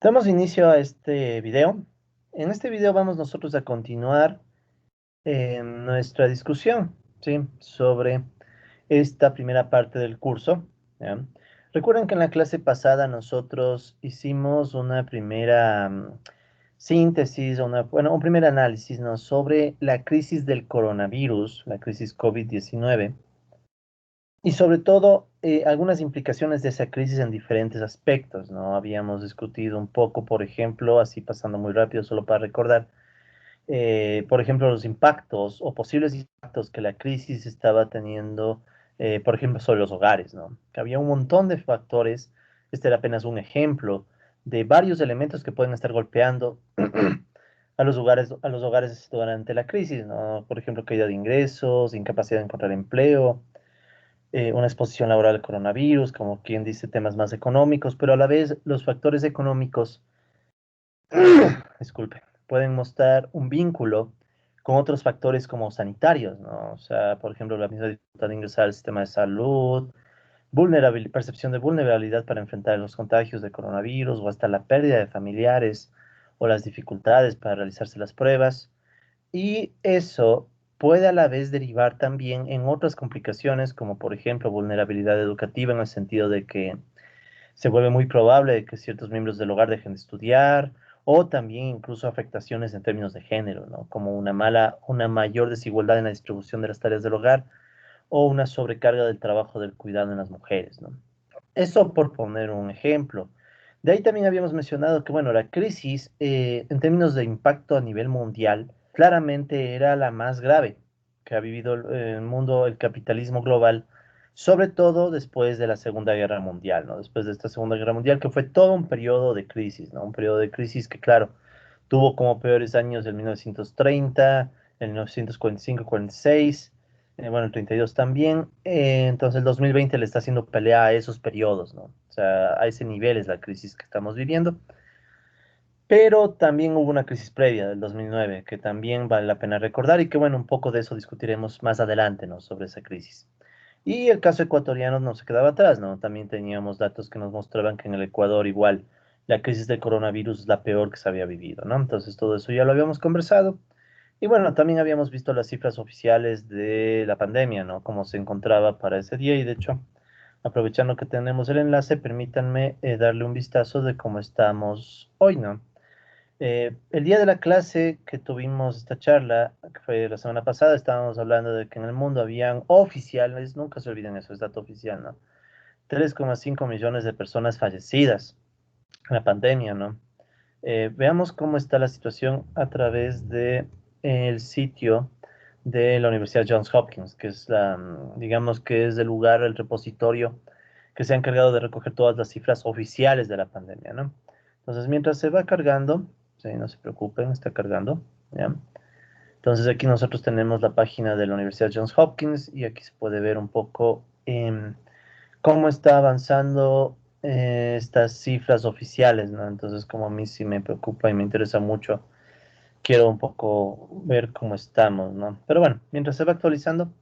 Damos inicio a este video. En este video vamos nosotros a continuar nuestra discusión, ¿sí? Sobre esta primera parte del curso, ¿ya? Recuerden que en la clase pasada nosotros hicimos una primera síntesis, un primer análisis, ¿no? Sobre la crisis del coronavirus, la crisis COVID-19. Y sobre todo, algunas implicaciones de esa crisis en diferentes aspectos, ¿no? Habíamos discutido un poco, por ejemplo, así pasando muy rápido, solo para recordar, por ejemplo, los impactos o posibles impactos que la crisis estaba teniendo, por ejemplo, sobre los hogares, ¿no? Que había un montón de factores, este era apenas un ejemplo de varios elementos que pueden estar golpeando a los hogares durante la crisis, ¿no? Por ejemplo, caída de ingresos, incapacidad de encontrar empleo, una exposición laboral al coronavirus, como quien dice, temas más económicos, pero a la vez los factores económicos, disculpe, pueden mostrar un vínculo con otros factores como sanitarios, ¿no? O sea, por ejemplo, la misma dificultad de ingresar al sistema de salud, percepción de vulnerabilidad para enfrentar los contagios de coronavirus o hasta la pérdida de familiares o las dificultades para realizarse las pruebas. Y eso puede a la vez derivar también en otras complicaciones, como por ejemplo vulnerabilidad educativa, en el sentido de que se vuelve muy probable que ciertos miembros del hogar dejen de estudiar, o también incluso afectaciones en términos de género, ¿no? Como una mayor desigualdad en la distribución de las tareas del hogar o una sobrecarga del trabajo del cuidado en las mujeres, ¿no? Eso por poner un ejemplo. De ahí también habíamos mencionado que, bueno, la crisis, en términos de impacto a nivel mundial, claramente era la más grave que ha vivido el mundo, el capitalismo global, sobre todo después de la Segunda Guerra Mundial, ¿no? Después de esta Segunda Guerra Mundial, que fue todo un periodo de crisis, ¿no? Un periodo de crisis que, claro, tuvo como peores años el 1930, el 1945-46, bueno, el 32 también. Entonces el 2020 le está haciendo pelea a esos periodos, ¿no? O sea, a ese nivel es la crisis que estamos viviendo. Pero también hubo una crisis previa del 2009 que también vale la pena recordar y que, bueno, un poco de eso discutiremos más adelante, ¿no? Sobre esa crisis. Y el caso ecuatoriano no se quedaba atrás, ¿no? También teníamos datos que nos mostraban que en el Ecuador igual la crisis del coronavirus es la peor que se había vivido, ¿no? Entonces todo eso ya lo habíamos conversado. Y bueno, también habíamos visto las cifras oficiales de la pandemia, ¿no? Cómo se encontraba para ese día y de hecho, aprovechando que tenemos el enlace, permítanme darle un vistazo de cómo estamos hoy, ¿no? El día de la clase que tuvimos esta charla, que fue la semana pasada, estábamos hablando de que en el mundo habían oficiales, nunca se olviden eso, es dato oficial, ¿no? 3,5 millones de personas fallecidas en la pandemia, ¿no? Veamos cómo está la situación a través de el sitio de la Universidad Johns Hopkins, que es digamos que es el lugar, el repositorio que se ha encargado de recoger todas las cifras oficiales de la pandemia, ¿no? Entonces, mientras se va cargando, sí, no se preocupen, está cargando, ¿ya? Entonces, aquí nosotros tenemos la página de la Universidad Johns Hopkins y aquí se puede ver un poco cómo está avanzando estas cifras oficiales, ¿no? Entonces, como a mí sí me preocupa y me interesa mucho, quiero un poco ver cómo estamos, ¿no? Pero bueno, mientras se va actualizando,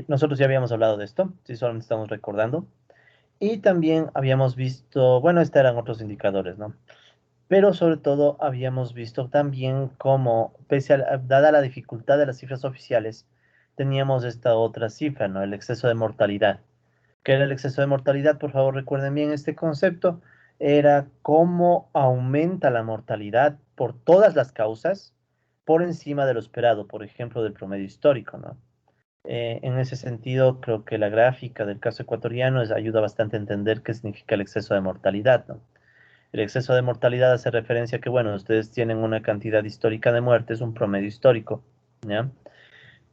nosotros ya habíamos hablado de esto, sí, solamente estamos recordando. Y también habíamos visto, bueno, estos eran otros indicadores, ¿no? Pero sobre todo habíamos visto también cómo, dada la dificultad de las cifras oficiales, teníamos esta otra cifra, ¿no? El exceso de mortalidad. ¿Qué era el exceso de mortalidad? Por favor, recuerden bien este concepto. Era cómo aumenta la mortalidad por todas las causas por encima de lo esperado, por ejemplo, del promedio histórico, ¿no? En ese sentido, creo que la gráfica del caso ecuatoriano ayuda bastante a entender qué significa el exceso de mortalidad, ¿no? El exceso de mortalidad hace referencia a que, bueno, ustedes tienen una cantidad histórica de muertes, un promedio histórico, ¿ya?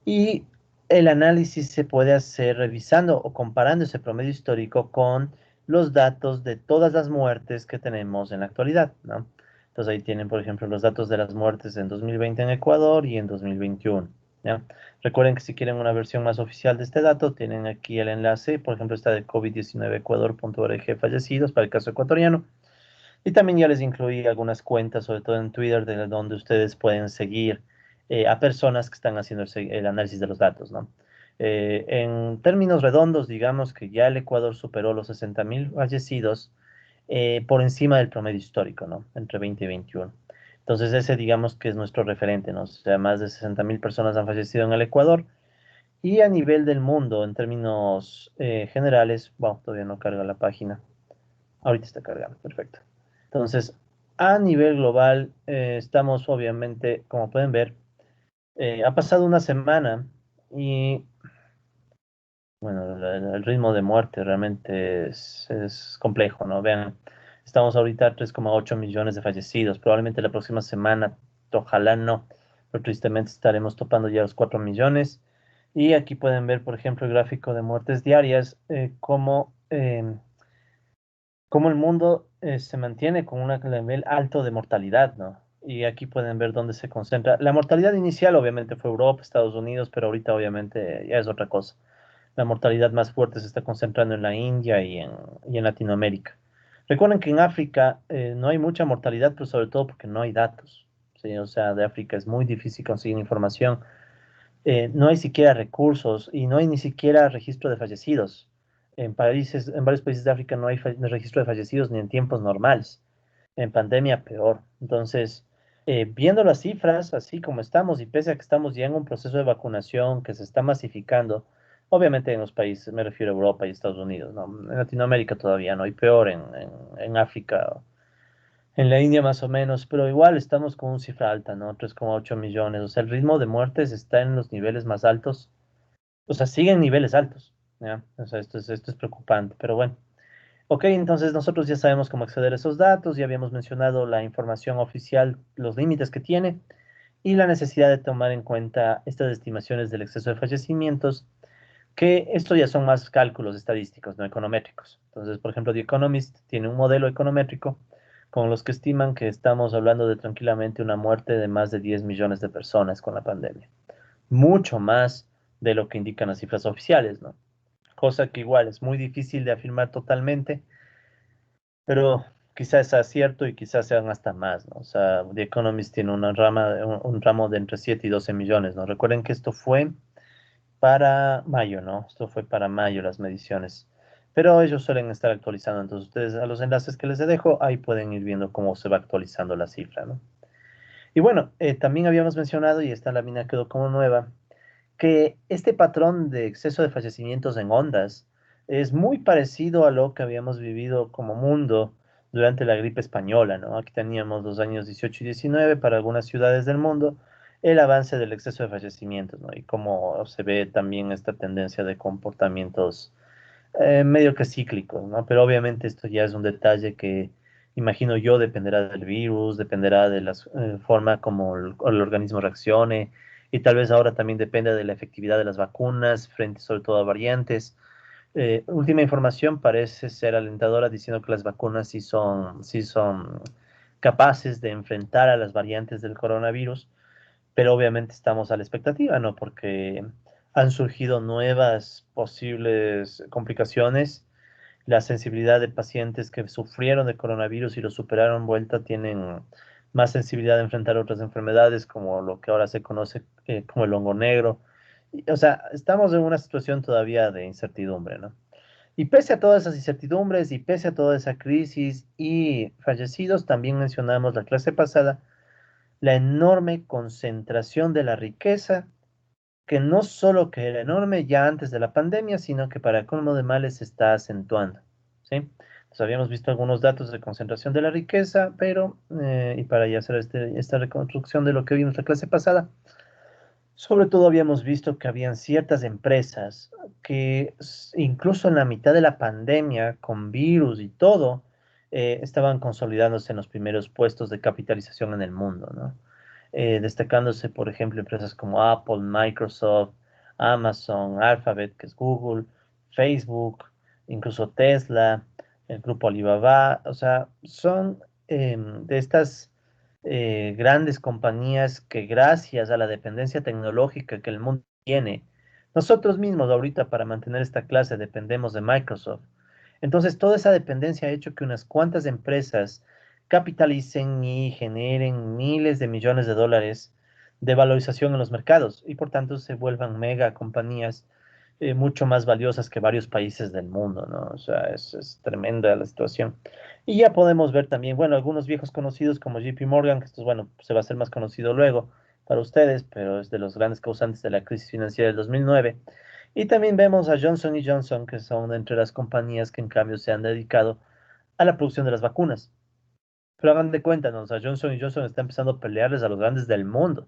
Y el análisis se puede hacer revisando o comparando ese promedio histórico con los datos de todas las muertes que tenemos en la actualidad, ¿no? Entonces ahí tienen, por ejemplo, los datos de las muertes en 2020 en Ecuador y en 2021, ¿ya? Recuerden que si quieren una versión más oficial de este dato, tienen aquí el enlace, por ejemplo, está de COVID-19 ecuador.org fallecidos para el caso ecuatoriano. Y también ya les incluí algunas cuentas, sobre todo en Twitter, de donde ustedes pueden seguir a personas que están haciendo el análisis de los datos, ¿no? En términos redondos, digamos que ya el Ecuador superó los 60.000 fallecidos por encima del promedio histórico, ¿no? Entre 20 y 21. Entonces ese digamos que es nuestro referente, ¿no? O sea, más de 60.000 personas han fallecido en el Ecuador. Y a nivel del mundo, en términos generales, bueno, todavía no carga la página. Ahorita está cargando, perfecto. Entonces, a nivel global, estamos obviamente, como pueden ver, ha pasado una semana y, bueno, el ritmo de muerte realmente es complejo, ¿no? Vean, estamos ahorita a 3,8 millones de fallecidos. Probablemente la próxima semana, ojalá no, pero tristemente estaremos topando ya los 4 millones. Y aquí pueden ver, por ejemplo, el gráfico de muertes diarias, cómo el mundo se mantiene con un nivel alto de mortalidad, ¿no? Y aquí pueden ver dónde se concentra. La mortalidad inicial obviamente fue Europa, Estados Unidos, pero ahorita obviamente ya es otra cosa. La mortalidad más fuerte se está concentrando en la India y en Latinoamérica. Recuerden que en África no hay mucha mortalidad, pero sobre todo porque no hay datos. ¿Sí? O sea, de África es muy difícil conseguir información. No hay siquiera recursos y no hay ni siquiera registro de fallecidos. En varios países de África no hay registro de fallecidos ni en tiempos normales. En pandemia peor. Entonces, viendo las cifras, así como estamos, y pese a que estamos ya en un proceso de vacunación que se está masificando, obviamente en los países, me refiero a Europa y Estados Unidos, ¿no? En Latinoamérica todavía no, y peor en África, en la India más o menos, pero igual estamos con una cifra alta, ¿no? 3,8 millones. O sea, el ritmo de muertes está en los niveles más altos. O sea, sigue en niveles altos, ¿ya? O sea, esto es preocupante, pero bueno. Ok, entonces nosotros ya sabemos cómo acceder a esos datos, ya habíamos mencionado la información oficial, los límites que tiene y la necesidad de tomar en cuenta estas estimaciones del exceso de fallecimientos, que esto ya son más cálculos estadísticos, no econométricos. Entonces, por ejemplo, The Economist tiene un modelo econométrico con los que estiman que estamos hablando de tranquilamente una muerte de más de 10 millones de personas con la pandemia. Mucho más de lo que indican las cifras oficiales, ¿no? Cosa que igual es muy difícil de afirmar totalmente, pero quizás sea cierto y quizás sean hasta más, ¿no? O sea, The Economist tiene un ramo de entre 7 y 12 millones, ¿no? Recuerden que esto fue para mayo, ¿no? Esto fue para mayo las mediciones. Pero ellos suelen estar actualizando, entonces ustedes a los enlaces que les dejo, ahí pueden ir viendo cómo se va actualizando la cifra, ¿no? Y bueno, también habíamos mencionado, y esta lámina quedó como nueva, que este patrón de exceso de fallecimientos en ondas es muy parecido a lo que habíamos vivido como mundo durante la gripe española, ¿no? Aquí teníamos los años 18 y 19 para algunas ciudades del mundo, el avance del exceso de fallecimientos, ¿no? Y cómo se ve también esta tendencia de comportamientos medio que cíclicos, ¿no? Pero obviamente esto ya es un detalle que imagino yo dependerá del virus, dependerá de la forma como el organismo reaccione y tal vez ahora también dependa de la efectividad de las vacunas frente sobre todo a variantes. Última información parece ser alentadora diciendo que las vacunas sí son capaces de enfrentar a las variantes del coronavirus, pero obviamente estamos a la expectativa, ¿no? Porque han surgido nuevas posibles complicaciones. La sensibilidad de pacientes que sufrieron de coronavirus y lo superaron vuelta tienen más sensibilidad de enfrentar otras enfermedades, como lo que ahora se conoce como el hongo negro. O sea, estamos en una situación todavía de incertidumbre, ¿no? Y pese a todas esas incertidumbres y pese a toda esa crisis y fallecidos, también mencionamos la clase pasada la enorme concentración de la riqueza, que no solo que era enorme ya antes de la pandemia, sino que para colmo de males se está acentuando, ¿sí? Entonces habíamos visto algunos datos de concentración de la riqueza, pero, y para ya hacer esta reconstrucción de lo que vimos la clase pasada, sobre todo habíamos visto que habían ciertas empresas que incluso en la mitad de la pandemia, con virus y todo, estaban consolidándose en los primeros puestos de capitalización en el mundo, ¿no? Destacándose, por ejemplo, empresas como Apple, Microsoft, Amazon, Alphabet, que es Google, Facebook, incluso Tesla, el grupo Alibaba, o sea, son de estas grandes compañías que gracias a la dependencia tecnológica que el mundo tiene, nosotros mismos ahorita para mantener esta clase dependemos de Microsoft. Entonces, toda esa dependencia ha hecho que unas cuantas empresas capitalicen y generen miles de millones de dólares de valorización en los mercados y por tanto se vuelvan mega compañías mucho más valiosas que varios países del mundo, ¿no? O sea, es tremenda la situación. Y ya podemos ver también, bueno, algunos viejos conocidos como JP Morgan, que esto, bueno, se va a hacer más conocido luego para ustedes, pero es de los grandes causantes de la crisis financiera del 2009. Y también vemos a Johnson y Johnson, que son entre las compañías que en cambio se han dedicado a la producción de las vacunas. Pero hagan de cuenta, ¿no? O sea, Johnson y Johnson está empezando a pelearles a los grandes del mundo.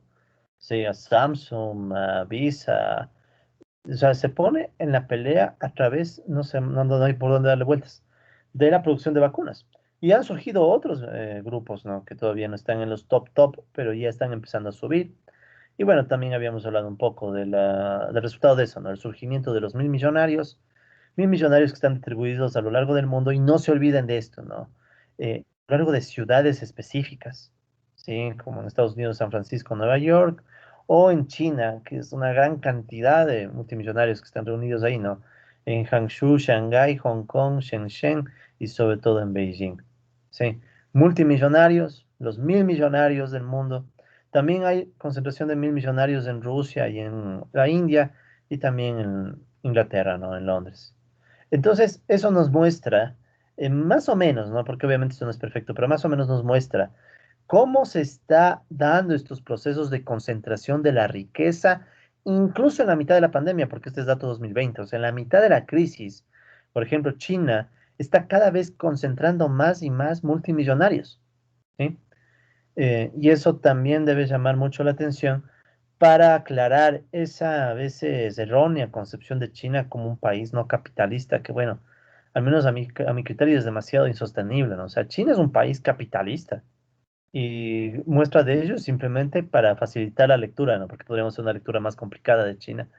Sí, a Samsung, a Visa. O sea, se pone en la pelea a través, no sé, no hay por dónde darle vueltas, de la producción de vacunas. Y han surgido otros grupos, ¿no? Que todavía no están en los top, pero ya están empezando a subir. Y bueno, también habíamos hablado un poco del resultado de eso, ¿no? El surgimiento de los mil millonarios que están distribuidos a lo largo del mundo y no se olviden de esto, ¿no? A lo largo de ciudades específicas, ¿sí? Como en Estados Unidos, San Francisco, Nueva York, o en China, que es una gran cantidad de multimillonarios que están reunidos ahí, ¿no? En Hangzhou, Shanghái, Hong Kong, Shenzhen y sobre todo en Beijing, ¿sí? Multimillonarios, los mil millonarios del mundo. También hay concentración de mil millonarios en Rusia y en la India y también en Inglaterra, ¿no? En Londres. Entonces, eso nos muestra, más o menos, ¿no? Porque obviamente esto no es perfecto, pero más o menos nos muestra cómo se está dando estos procesos de concentración de la riqueza, incluso en la mitad de la pandemia, porque este es dato 2020, o sea, en la mitad de la crisis, por ejemplo, China está cada vez concentrando más y más multimillonarios, ¿sí? Y eso también debe llamar mucho la atención para aclarar esa a veces errónea concepción de China como un país no capitalista, que bueno, al menos a mi criterio es demasiado insostenible, ¿no? O sea, China es un país capitalista y muestra de ello simplemente para facilitar la lectura, ¿no? Porque podríamos hacer una lectura más complicada de China,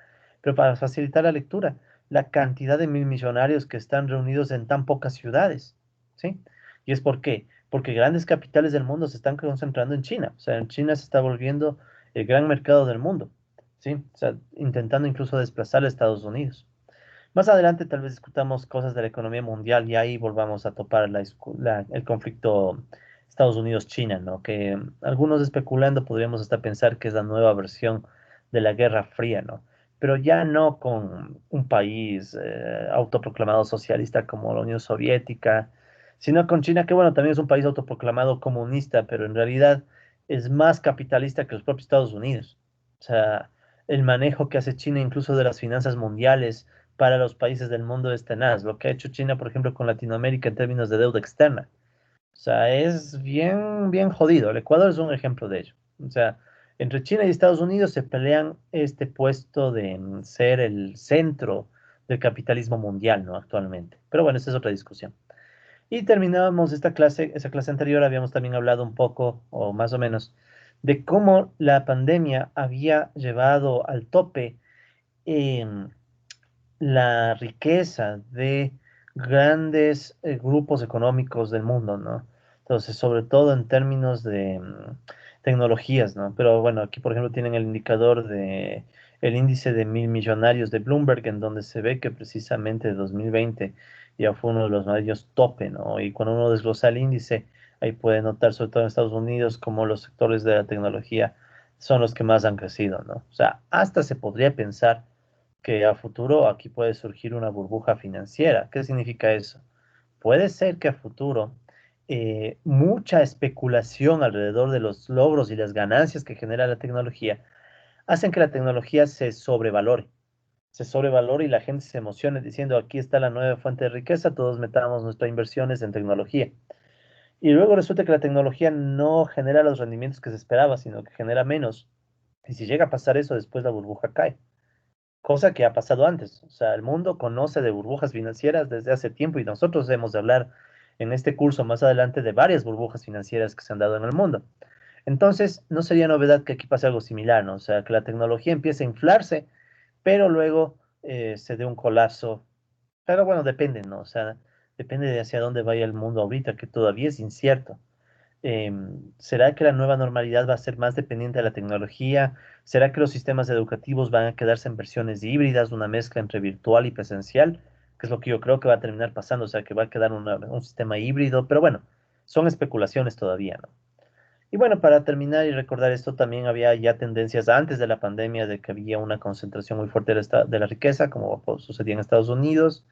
pero para facilitar la lectura, la cantidad de mil millonarios que están reunidos en tan pocas ciudades, ¿sí? ¿Y es por qué? Porque grandes capitales del mundo se están concentrando en China, o sea, en China se está volviendo el gran mercado del mundo, ¿sí? O sea, intentando incluso desplazar a Estados Unidos. Más adelante tal vez discutamos cosas de la economía mundial y ahí volvamos a topar el conflicto Estados Unidos-China, ¿no? Que algunos especulando podríamos hasta pensar que es la nueva versión de la Guerra Fría, ¿no? Pero ya no con un país autoproclamado socialista como la Unión Soviética, sino con China, que bueno, también es un país autoproclamado comunista, pero en realidad es más capitalista que los propios Estados Unidos. O sea, el manejo que hace China incluso de las finanzas mundiales para los países del mundo es tenaz. Lo que ha hecho China, por ejemplo, con Latinoamérica en términos de deuda externa. O sea, es bien, bien jodido. El Ecuador es un ejemplo de ello. O sea, entre China y Estados Unidos se pelean este puesto de ser el centro del capitalismo mundial, ¿no? Actualmente. Pero bueno, esa es otra discusión. Y terminábamos esa clase anterior, habíamos también hablado un poco, o más o menos, de cómo la pandemia había llevado al tope em, la riqueza de grandes grupos económicos del mundo, ¿no? Entonces, sobre todo en términos de tecnologías, ¿no? Pero bueno, aquí por ejemplo tienen el indicador de el índice de mil millonarios de Bloomberg, en donde se ve que precisamente 2020 ya fue uno de los mayores tope, ¿no? Y cuando uno desglosa el índice, ahí puede notar, sobre todo en Estados Unidos, como los sectores de la tecnología son los que más han crecido, ¿no? O sea, hasta se podría pensar que a futuro aquí puede surgir una burbuja financiera. ¿Qué significa eso? Puede ser que a futuro mucha especulación alrededor de los logros y las ganancias que genera la tecnología hacen que la tecnología se sobrevalore y la gente se emocione diciendo aquí está la nueva fuente de riqueza, todos metamos nuestras inversiones en tecnología. Y luego resulta que la tecnología no genera los rendimientos que se esperaba, sino que genera menos. Y si llega a pasar eso, después la burbuja cae. Cosa que ha pasado antes. O sea, el mundo conoce de burbujas financieras desde hace tiempo y nosotros hemos de hablar en este curso más adelante de varias burbujas financieras que se han dado en el mundo. Entonces, no sería novedad que aquí pase algo similar, ¿no? O sea, que la tecnología empiece a inflarse, pero luego se dé un colapso. Pero bueno, depende, ¿no? O sea, depende de hacia dónde vaya el mundo ahorita, que todavía es incierto. ¿Será que la nueva normalidad va a ser más dependiente de la tecnología? ¿Será que los sistemas educativos van a quedarse en versiones híbridas, una mezcla entre virtual y presencial? Que es lo que yo creo que va a terminar pasando, o sea, que va a quedar un sistema híbrido, pero bueno, son especulaciones todavía, ¿no? Y bueno, para terminar y recordar esto, también había ya tendencias antes de la pandemia de que había una concentración muy fuerte de la riqueza, como pues, sucedía en Estados Unidos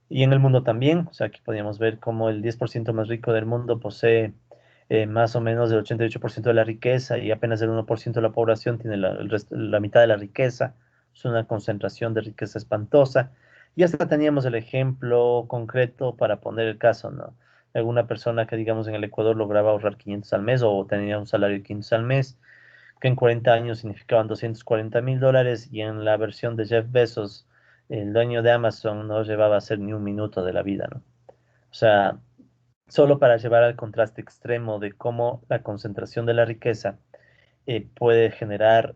y en el mundo también. O sea, aquí podíamos ver cómo el 10% más rico del mundo posee más o menos el 88% de la riqueza y apenas el 1% de la población tiene la mitad de la riqueza. Es una concentración de riqueza espantosa. Y hasta teníamos el ejemplo concreto para poner el caso, ¿no? Alguna persona que, digamos, en el Ecuador lograba ahorrar 500 al mes o tenía un salario de 500 al mes, que en 40 años significaban $240,000 y en la versión de Jeff Bezos, el dueño de Amazon, no llevaba a ser ni un minuto de la vida, ¿no? O sea, solo para llevar al contraste extremo de cómo la concentración de la riqueza puede generar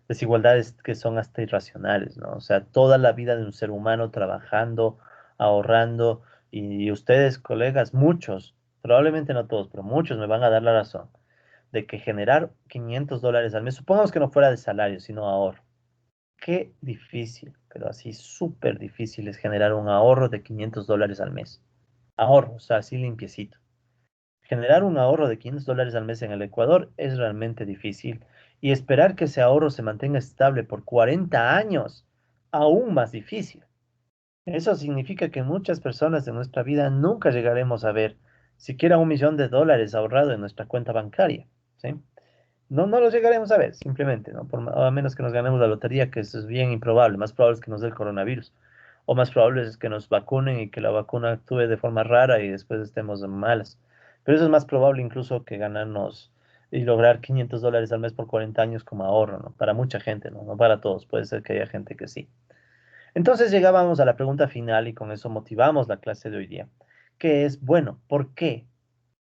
desigualdades que son hasta irracionales, ¿no? O sea, toda la vida de un ser humano trabajando, ahorrando, y ustedes, colegas, muchos, probablemente no todos, pero muchos me van a dar la razón, de que generar $500 al mes, supongamos que no fuera de salario, sino ahorro. Qué difícil, pero así súper difícil es generar un ahorro de $500 al mes. Ahorro, o sea, así limpiecito. Generar un ahorro de $500 al mes en el Ecuador es realmente difícil y esperar que ese ahorro se mantenga estable por 40 años, aún más difícil. Eso significa que muchas personas de nuestra vida nunca llegaremos a ver siquiera $1 millón ahorrado en nuestra cuenta bancaria, ¿sí? No, no lo llegaremos a ver, simplemente, ¿no? A menos que nos ganemos la lotería, que eso es bien improbable. Más probable es que nos dé el coronavirus. O más probable es que nos vacunen y que la vacuna actúe de forma rara y después estemos malas. Pero eso es más probable incluso que ganarnos y lograr $500 al mes por 40 años como ahorro, ¿no? Para mucha gente, ¿no? No para todos. Puede ser que haya gente que sí. Entonces llegábamos a la pregunta final y con eso motivamos la clase de hoy día, que es, bueno, ¿por qué?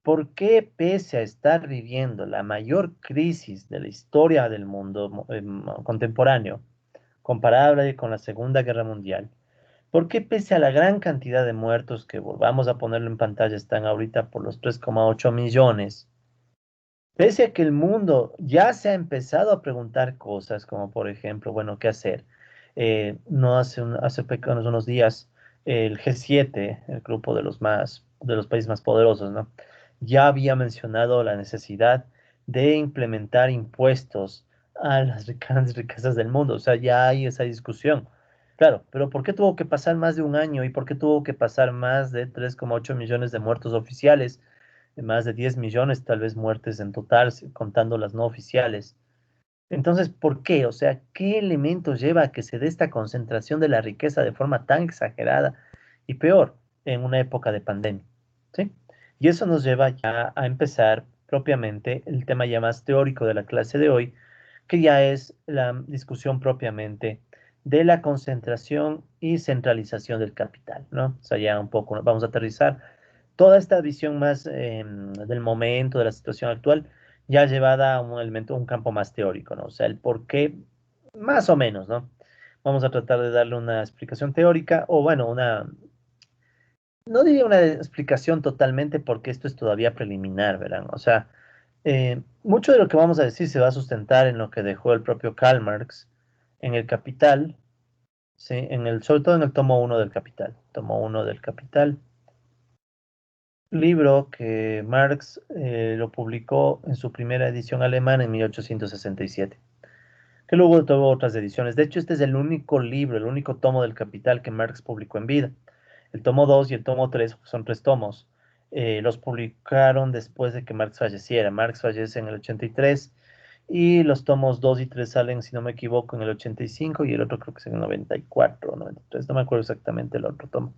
¿Por qué pese a estar viviendo la mayor crisis de la historia del mundo contemporáneo, comparable con la Segunda Guerra Mundial, por qué pese a la gran cantidad de muertos que volvamos a ponerlo en pantalla están ahorita por los 3,8 millones, pese a que el mundo ya se ha empezado a preguntar cosas como por ejemplo, bueno, ¿qué hacer? No hace, hace pequeños unos días el G7, el grupo de los países más poderosos, ¿no? Ya había mencionado la necesidad de implementar impuestos a las grandes riquezas del mundo. O sea, ya hay esa discusión. Claro, pero ¿por qué tuvo que pasar más de un año y por qué tuvo que pasar más de 3,8 millones de muertos oficiales? De más de 10 millones tal vez muertes en total, contando las no oficiales. Entonces, ¿por qué? O sea, ¿qué elementos lleva a que se dé esta concentración de la riqueza de forma tan exagerada y peor en una época de pandemia? ¿Sí? Y eso nos lleva ya a empezar propiamente el tema ya más teórico de la clase de hoy, que ya es la discusión propiamente de la concentración y centralización del capital, ¿no? O sea, ya un poco vamos a aterrizar toda esta visión más del momento, de la situación actual, ya llevada a un elemento, un campo más teórico, ¿no? O sea, el por qué, más o menos, ¿no? Vamos a tratar de darle una explicación teórica, o bueno, no diría una explicación totalmente porque esto es todavía preliminar, ¿verdad? O sea, mucho de lo que vamos a decir se va a sustentar en lo que dejó el propio Karl Marx en el Capital, ¿sí? Sobre todo en el tomo 1 del Capital, tomo 1 del Capital, libro que Marx lo publicó en su primera edición alemana en 1867, que luego tuvo otras ediciones. De hecho, este es el único libro, el único tomo del Capital que Marx publicó en vida. El tomo 2 y el tomo 3 son 3 tomos. Los publicaron después de que Marx falleciera. Marx fallece en el 83 y los tomos 2 y 3 salen, si no me equivoco, en el 85 y el otro creo que es en el 94 o 93. No me acuerdo exactamente el otro tomo.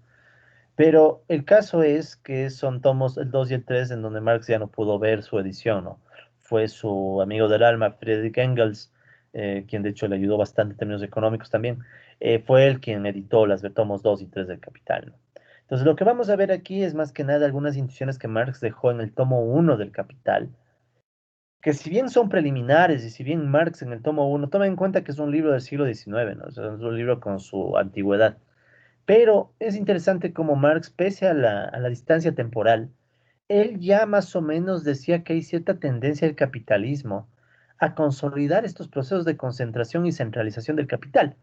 Pero el caso es que son tomos el 2 y el 3 en donde Marx ya no pudo ver su edición, ¿no? Fue su amigo del alma, Friedrich Engels, quien de hecho le ayudó bastante en términos económicos también, fue él quien editó las tomos 2 y 3 del Capital, ¿no? Entonces lo que vamos a ver aquí es más que nada algunas intuiciones que Marx dejó en el tomo 1 del Capital, que si bien son preliminares y si bien Marx en el tomo 1, toma en cuenta que es un libro del siglo XIX, ¿no? O sea, es un libro con su antigüedad. Pero es interesante cómo Marx, pese a la distancia temporal, él ya más o menos decía que hay cierta tendencia del capitalismo a consolidar estos procesos de concentración y centralización del capital.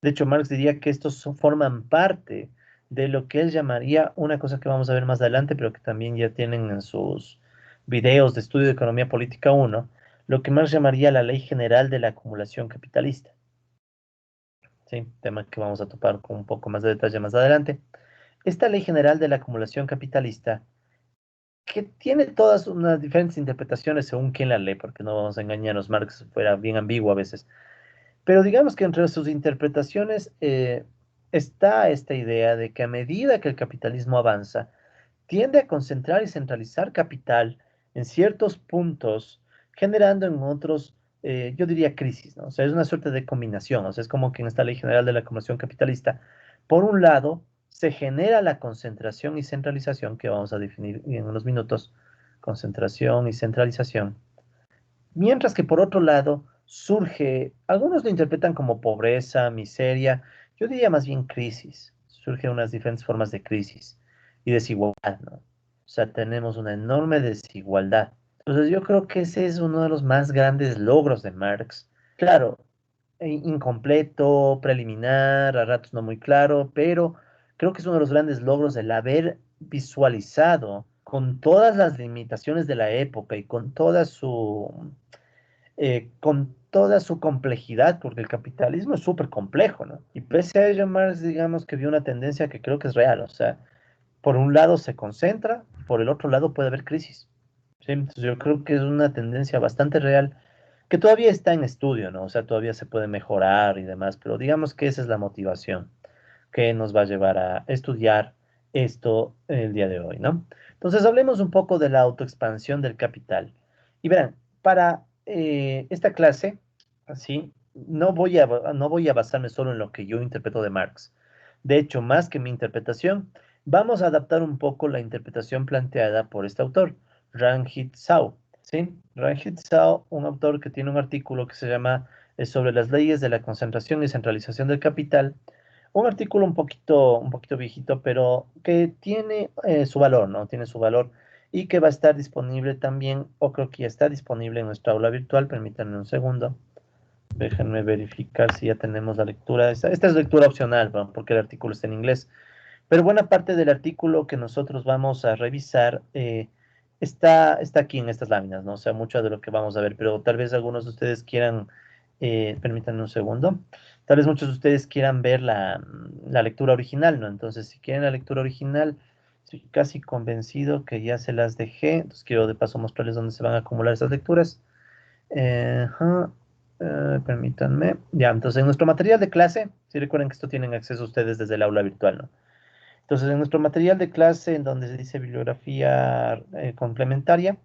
De hecho, Marx diría que estos forman parte de lo que él llamaría una cosa que vamos a ver más adelante, pero que también ya tienen en sus videos de estudio de economía política uno, lo que más llamaría la ley general de la acumulación capitalista. ¿Sí? Tema que vamos a topar con un poco más de detalle más adelante. Esta ley general de la acumulación capitalista, que tiene todas unas diferentes interpretaciones según quién la lee, porque no vamos a engañarnos, Marx fuera bien ambiguo a veces, pero digamos que entre sus interpretaciones está esta idea de que a medida que el capitalismo avanza, tiende a concentrar y centralizar capital en ciertos puntos, generando en otros, yo diría, crisis, ¿no? O sea, es una suerte de combinación, o sea, es como que en esta ley general de la acumulación capitalista, por un lado, se genera la concentración y centralización, que vamos a definir en unos minutos, concentración y centralización, mientras que por otro lado surge, algunos lo interpretan como pobreza, miseria, yo diría más bien crisis. Surgen unas diferentes formas de crisis y desigualdad, ¿no? O sea, tenemos una enorme desigualdad. Entonces yo creo que ese es uno de los más grandes logros de Marx. Claro, incompleto, preliminar, a ratos no muy claro, pero creo que es uno de los grandes logros el haber visualizado con todas las limitaciones de la época y con toda su complejidad, porque el capitalismo es súper complejo, ¿no? Y pese a ello, Marx, digamos que vio una tendencia que creo que es real, o sea, por un lado se concentra, por el otro lado puede haber crisis, ¿sí? Entonces yo creo que es una tendencia bastante real, que todavía está en estudio, ¿no? O sea, todavía se puede mejorar y demás, pero digamos que esa es la motivación que nos va a llevar a estudiar esto el día de hoy, ¿no? Entonces hablemos un poco de la autoexpansión del capital. Y verán, para esta clase, así, no voy a basarme solo en lo que yo interpreto de Marx. De hecho, más que mi interpretación, vamos a adaptar un poco la interpretación planteada por este autor, Ranjit Sao. ¿Sí? Ranjit Sao, un autor que tiene un artículo que se llama sobre las leyes de la concentración y centralización del capital, un artículo un poquito viejito, pero que tiene su valor, ¿no? Tiene su valor y que va a estar disponible también, o creo que ya está disponible en nuestra aula virtual. Permítanme un segundo. Déjenme verificar si ya tenemos la lectura. Esta es lectura opcional, ¿no? Porque el artículo está en inglés. Pero buena parte del artículo que nosotros vamos a revisar está aquí en estas láminas, ¿no? O sea, mucho de lo que vamos a ver, pero tal vez algunos de ustedes quieran, permítanme un segundo, tal vez muchos de ustedes quieran ver la lectura original, ¿no? Entonces, si quieren la lectura original, estoy casi convencido que ya se las dejé, entonces quiero de paso mostrarles dónde se van a acumular esas lecturas. Ajá, permítanme. Ya, entonces en nuestro material de clase, si recuerden que esto tienen acceso ustedes desde el aula virtual, ¿no? Entonces, en nuestro material de clase, en donde se dice bibliografía complementaria,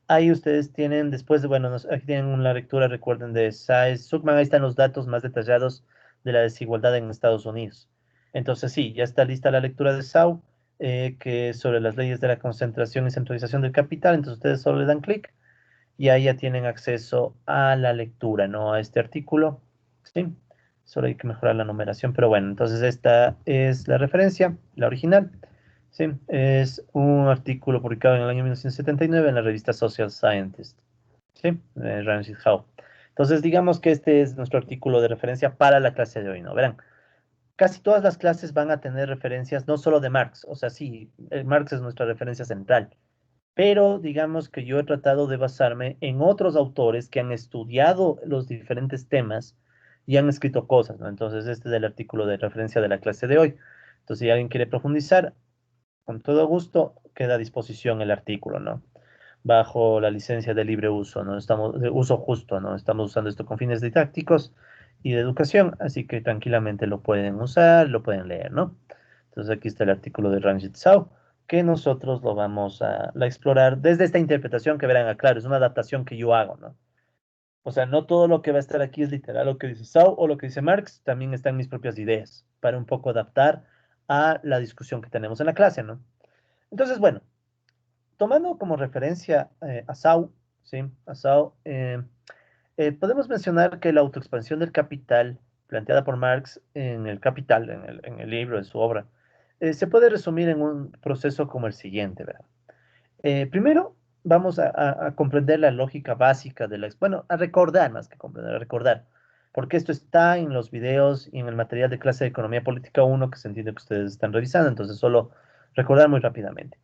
ahí ustedes tienen, después de, bueno, aquí tienen una lectura, recuerden, de Saez Zuckman, ahí están los datos más detallados de la desigualdad en Estados Unidos. Entonces, sí, ya está lista la lectura de Sau, que es sobre las leyes de la concentración y centralización del capital. Entonces, ustedes solo le dan clic y ahí ya tienen acceso a la lectura, ¿no? A este artículo, ¿sí? Solo hay que mejorar la numeración, pero bueno, entonces esta es la referencia, la original, ¿sí? Es un artículo publicado en el año 1979 en la revista Social Scientist, ¿sí? Ramsey Howe. Entonces, digamos que este es nuestro artículo de referencia para la clase de hoy, ¿no? Verán, casi todas las clases van a tener referencias, no solo de Marx, o sea, sí, Marx es nuestra referencia central, pero digamos que yo he tratado de basarme en otros autores que han estudiado los diferentes temas y han escrito cosas, ¿no? Entonces, este es el artículo de referencia de la clase de hoy. Entonces, si alguien quiere profundizar, con todo gusto, queda a disposición el artículo, ¿no? Bajo la licencia de libre uso, ¿no? Estamos, de uso justo, ¿no? Estamos usando esto con fines didácticos y de educación, así que tranquilamente lo pueden usar, lo pueden leer, ¿no? Entonces aquí está el artículo de Ranjit Sao, que nosotros lo vamos a explorar desde esta interpretación que verán, claro, es una adaptación que yo hago, ¿no? O sea, no todo lo que va a estar aquí es literal lo que dice Sao o lo que dice Marx, también están mis propias ideas, para un poco adaptar a la discusión que tenemos en la clase, ¿no? Entonces, bueno, tomando como referencia a Sau, ¿sí? A Sau, podemos mencionar que la autoexpansión del capital, planteada por Marx en el Capital, en el libro, en su obra, se puede resumir en un proceso como el siguiente, ¿verdad? Primero, vamos a comprender la lógica básica de la... Bueno, a recordar más que comprender, a recordar, porque esto está en los videos y en el material de clase de Economía Política uno que se entiende que ustedes están revisando, entonces solo recordar muy rápidamente.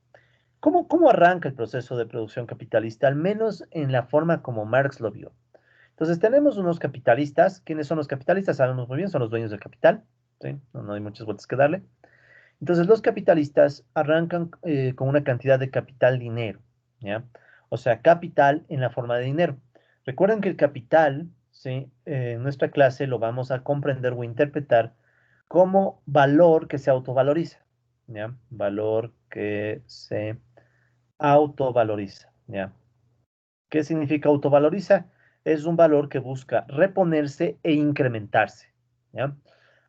¿Cómo arranca el proceso de producción capitalista? Al menos en la forma como Marx lo vio. Entonces tenemos unos capitalistas. ¿Quiénes son los capitalistas? Sabemos muy bien, son los dueños del capital. ¿Sí? No hay muchas vueltas que darle. Entonces los capitalistas arrancan con una cantidad de capital dinero, ¿ya? O sea, capital en la forma de dinero. Recuerden que el capital, ¿sí? En nuestra clase lo vamos a comprender o interpretar como valor que se autovaloriza, ¿ya? Valor que se autovaloriza, ¿ya? ¿Qué significa autovaloriza? Es un valor que busca reponerse e incrementarse, ¿ya?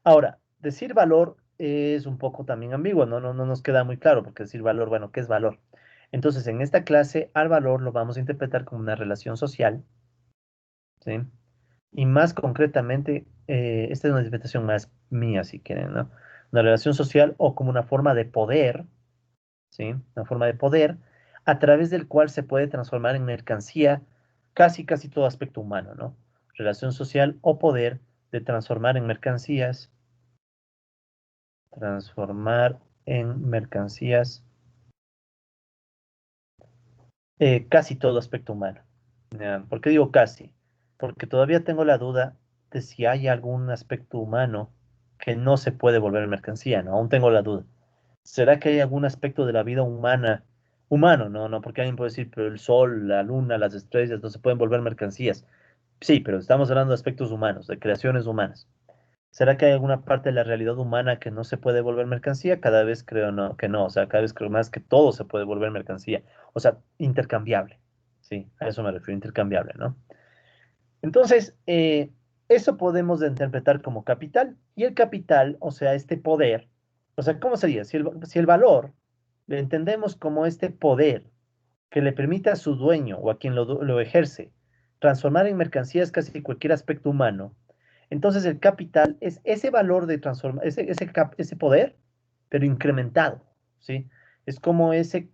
Ahora, decir valor es un poco también ambiguo, no nos queda muy claro, porque decir valor, bueno, ¿qué es valor? Entonces, en esta clase, al valor lo vamos a interpretar como una relación social, ¿sí? Y más concretamente, esta es una interpretación más mía, si quieren, ¿no? Una relación social o como una forma de poder, ¿sí? Una forma de poder a través del cual se puede transformar en mercancía casi todo aspecto humano, ¿no? Relación social o poder de transformar en mercancías, transformar en mercancías casi todo aspecto humano. ¿Ya? ¿Por qué digo casi? Porque todavía tengo la duda de si hay algún aspecto humano que no se puede volver mercancía, ¿no? Aún tengo la duda. ¿Será que hay algún aspecto de la vida humana, humano, no? Porque alguien puede decir, pero el sol, la luna, las estrellas no se pueden volver mercancías. Sí, pero estamos hablando de aspectos humanos, de creaciones humanas. ¿Será que hay alguna parte de la realidad humana que no se puede volver mercancía? Cada vez creo no, que no, o sea, cada vez creo más que todo se puede volver mercancía. O sea, intercambiable. Sí, a eso me refiero, intercambiable, ¿no? Entonces, eso podemos interpretar como capital. Y el capital, o sea, este poder, o sea, ¿cómo sería? Si el valor lo entendemos como este poder que le permite a su dueño o a quien lo ejerce transformar en mercancías casi cualquier aspecto humano, entonces el capital es ese valor de transformar, ese poder, pero incrementado, ¿sí? Es como si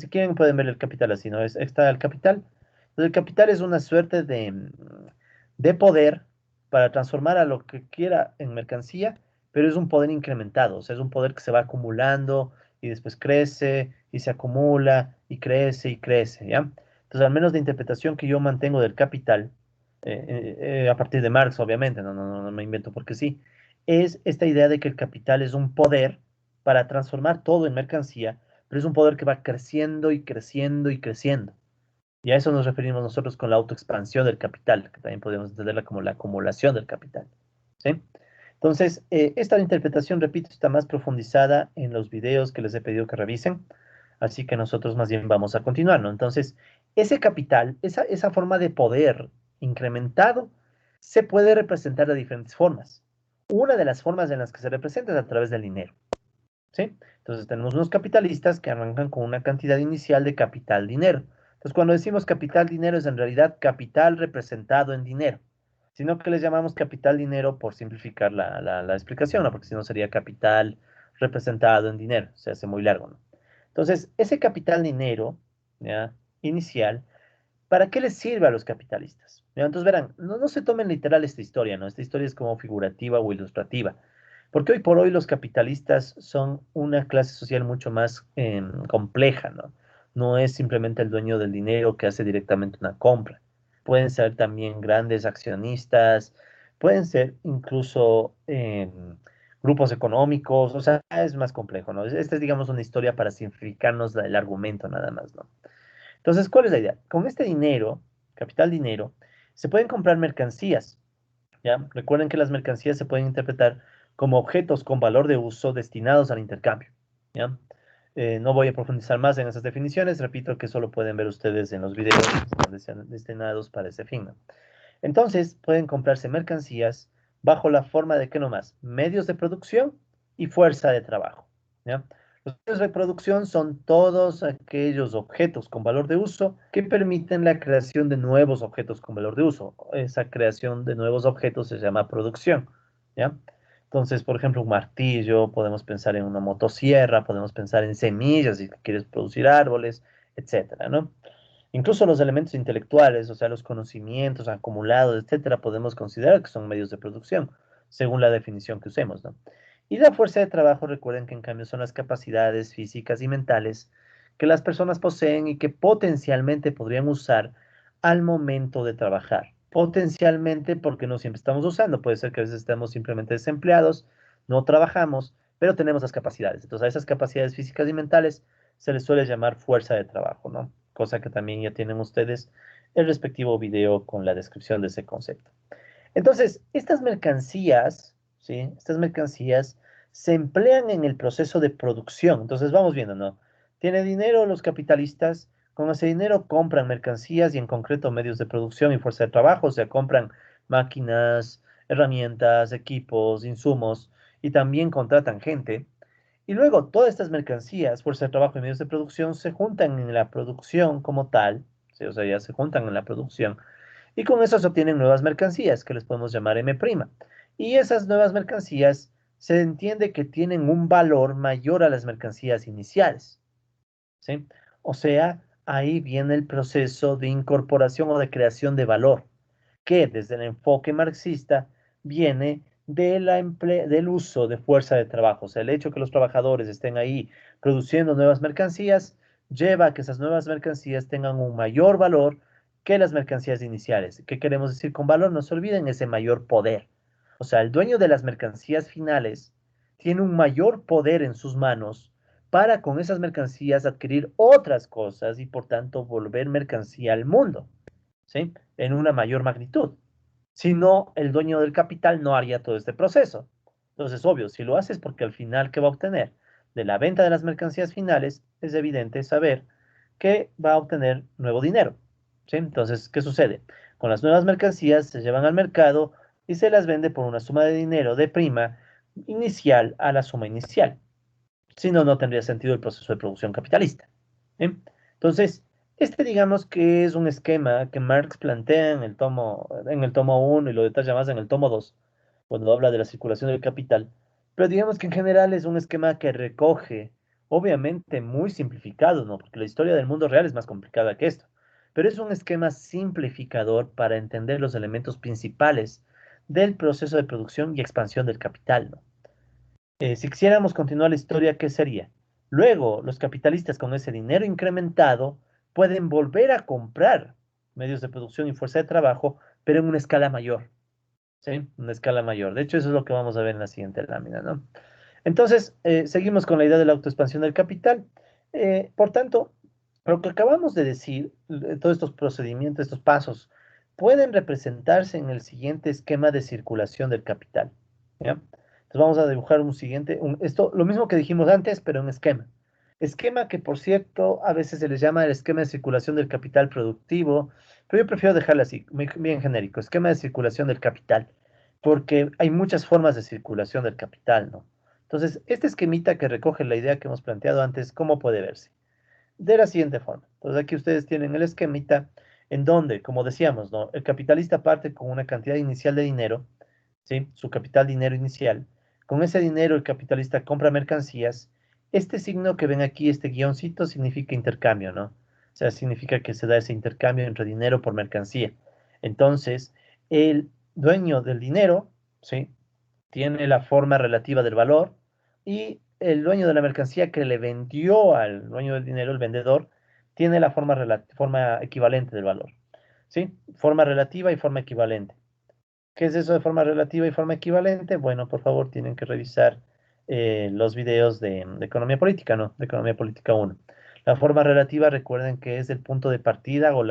quieren pueden ver el capital así, ¿no? Está el capital. Entonces el capital es una suerte de poder para transformar a lo que quiera en mercancía, pero es un poder incrementado, o sea, es un poder que se va acumulando y después crece y se acumula y crece, ¿ya? Entonces, al menos la interpretación que yo mantengo del capital, a partir de Marx, obviamente, no me invento porque sí, es esta idea de que el capital es un poder para transformar todo en mercancía, pero es un poder que va creciendo y creciendo y creciendo. Y a eso nos referimos nosotros con la autoexpansión del capital, que también podemos entenderla como la acumulación del capital. ¿Sí? Entonces, esta interpretación, repito, está más profundizada en los videos que les he pedido que revisen, así que nosotros más bien vamos a continuar, ¿no? Entonces, ese capital, esa forma de poder incrementado, se puede representar de diferentes formas. Una de las formas en las que se representa es a través del dinero, ¿sí? Entonces, tenemos unos capitalistas que arrancan con una cantidad inicial de capital dinero. Entonces, cuando decimos capital dinero, es en realidad capital representado en dinero, sino que les llamamos capital dinero por simplificar la explicación, ¿no? Porque si no sería capital representado en dinero, se hace muy largo, ¿no? Entonces, ese capital dinero, ¿ya? Inicial, ¿para qué les sirve a los capitalistas? ¿Ya? Entonces, verán, no se tomen literal esta historia, ¿no? Esta historia es como figurativa o ilustrativa, porque hoy por hoy los capitalistas son una clase social mucho más compleja, ¿no? No es simplemente el dueño del dinero que hace directamente una compra. Pueden ser también grandes accionistas, pueden ser incluso grupos económicos, o sea, es más complejo, ¿no? Esta es, digamos, una historia para simplificarnos el argumento nada más, ¿no? Entonces, ¿cuál es la idea? Con este dinero, capital dinero, se pueden comprar mercancías, ¿ya? Recuerden que las mercancías se pueden interpretar como objetos con valor de uso destinados al intercambio, ¿ya? No voy a profundizar más en esas definiciones, repito que solo pueden ver ustedes en los videos que están destinados para ese fin, ¿no? Entonces, pueden comprarse mercancías bajo la forma de, ¿qué nomás? Medios de producción y fuerza de trabajo, ¿ya? Los medios de producción son todos aquellos objetos con valor de uso que permiten la creación de nuevos objetos con valor de uso. Esa creación de nuevos objetos se llama producción, ¿ya? Entonces, por ejemplo, un martillo, podemos pensar en una motosierra, podemos pensar en semillas si quieres producir árboles, etcétera, ¿no? Incluso los elementos intelectuales, o sea, los conocimientos acumulados, etcétera, podemos considerar que son medios de producción, según la definición que usemos, ¿no? Y la fuerza de trabajo, recuerden que en cambio son las capacidades físicas y mentales que las personas poseen y que potencialmente podrían usar al momento de trabajar. Potencialmente porque no siempre estamos usando, puede ser que a veces estemos simplemente desempleados, no trabajamos, pero tenemos las capacidades. Entonces a esas capacidades físicas y mentales se les suele llamar fuerza de trabajo, ¿no? Cosa que también ya tienen ustedes el respectivo video con la descripción de ese concepto. Entonces, estas mercancías, ¿sí? Estas mercancías se emplean en el proceso de producción. Entonces, vamos viendo, ¿no? Tiene dinero los capitalistas, con ese dinero compran mercancías y en concreto medios de producción y fuerza de trabajo, o sea, compran máquinas, herramientas, equipos, insumos y también contratan gente. Y luego todas estas mercancías, fuerza de trabajo y medios de producción se juntan en la producción como tal, ¿sí? O sea, ya se juntan en la producción y con eso se obtienen nuevas mercancías que les podemos llamar M'. Y esas nuevas mercancías se entiende que tienen un valor mayor a las mercancías iniciales, ¿sí? O sea, ahí viene el proceso de incorporación o de creación de valor, que desde el enfoque marxista viene del uso de fuerza de trabajo. O sea, el hecho que los trabajadores estén ahí produciendo nuevas mercancías lleva a que esas nuevas mercancías tengan un mayor valor que las mercancías iniciales. ¿Qué queremos decir con valor? No se olviden ese mayor poder. O sea, el dueño de las mercancías finales tiene un mayor poder en sus manos para con esas mercancías adquirir otras cosas y por tanto volver mercancía al mundo, ¿sí? En una mayor magnitud. Si no, el dueño del capital no haría todo este proceso. Entonces, obvio, si lo haces porque al final, ¿qué va a obtener? De la venta de las mercancías finales, es evidente saber que va a obtener nuevo dinero, ¿sí? Entonces, ¿qué sucede? Con las nuevas mercancías se llevan al mercado y se las vende por una suma de dinero de prima inicial a la suma inicial. Si no, no tendría sentido el proceso de producción capitalista. ¿Sí? Entonces, este digamos que es un esquema que Marx plantea en el tomo 1 y lo detalla más en el tomo 2 cuando habla de la circulación del capital, pero digamos que en general es un esquema que recoge, obviamente muy simplificado, ¿no? Porque la historia del mundo real es más complicada que esto, pero es un esquema simplificador para entender los elementos principales del proceso de producción y expansión del capital, ¿no? Si quisiéramos continuar la historia, ¿qué sería? Luego, los capitalistas con ese dinero incrementado pueden volver a comprar medios de producción y fuerza de trabajo, pero en una escala mayor, ¿sí? Una escala mayor. De hecho, eso es lo que vamos a ver en la siguiente lámina, ¿no? Entonces, seguimos con la idea de la autoexpansión del capital. Por tanto, lo que acabamos de decir, todos estos procedimientos, estos pasos, pueden representarse en el siguiente esquema de circulación del capital, ¿ya? Entonces vamos a dibujar un siguiente, esto, lo mismo que dijimos antes, pero en esquema. Esquema que, por cierto, a veces se les llama el esquema de circulación del capital productivo, pero yo prefiero dejarlo así, bien genérico, esquema de circulación del capital, porque hay muchas formas de circulación del capital, ¿no? Entonces, este esquemita que recoge la idea que hemos planteado antes, ¿cómo puede verse? De la siguiente forma. Entonces, aquí ustedes tienen el esquemita en donde, como decíamos, ¿no? El capitalista parte con una cantidad inicial de dinero, ¿sí? Su capital dinero inicial. Con ese dinero el capitalista compra mercancías. Este signo que ven aquí, este guioncito, significa intercambio, ¿no? O sea, significa que se da ese intercambio entre dinero por mercancía. Entonces, el dueño del dinero, ¿sí? Tiene la forma relativa del valor y el dueño de la mercancía que le vendió al dueño del dinero, el vendedor, tiene la forma equivalente del valor. ¿Sí? Forma relativa y forma equivalente. ¿Qué es eso de forma relativa y forma equivalente? Bueno, por favor, tienen que revisar los videos de economía política, ¿no? De economía política uno. La forma relativa, recuerden que es el punto de partida o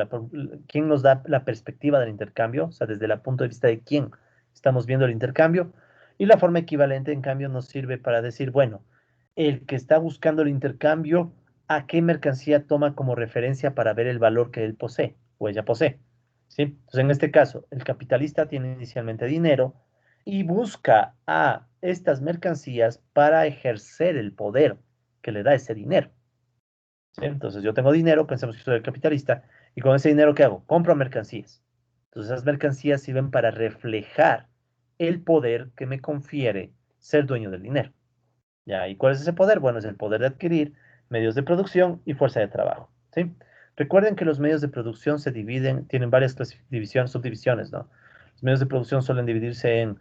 quién nos da la perspectiva del intercambio, o sea, desde el punto de vista de quién estamos viendo el intercambio. Y la forma equivalente, en cambio, nos sirve para decir, bueno, el que está buscando el intercambio, ¿a qué mercancía toma como referencia para ver el valor que él posee o ella posee? ¿Sí? Entonces, en este caso, el capitalista tiene inicialmente dinero y busca a estas mercancías para ejercer el poder que le da ese dinero. ¿Sí? Entonces, yo tengo dinero, pensemos que soy el capitalista, y con ese dinero, ¿qué hago? Compro mercancías. Entonces, esas mercancías sirven para reflejar el poder que me confiere ser dueño del dinero. ¿Ya? ¿Y cuál es ese poder? Bueno, es el poder de adquirir medios de producción y fuerza de trabajo. ¿Sí? Recuerden que los medios de producción se dividen, tienen varias subdivisiones, ¿no? Los medios de producción suelen dividirse en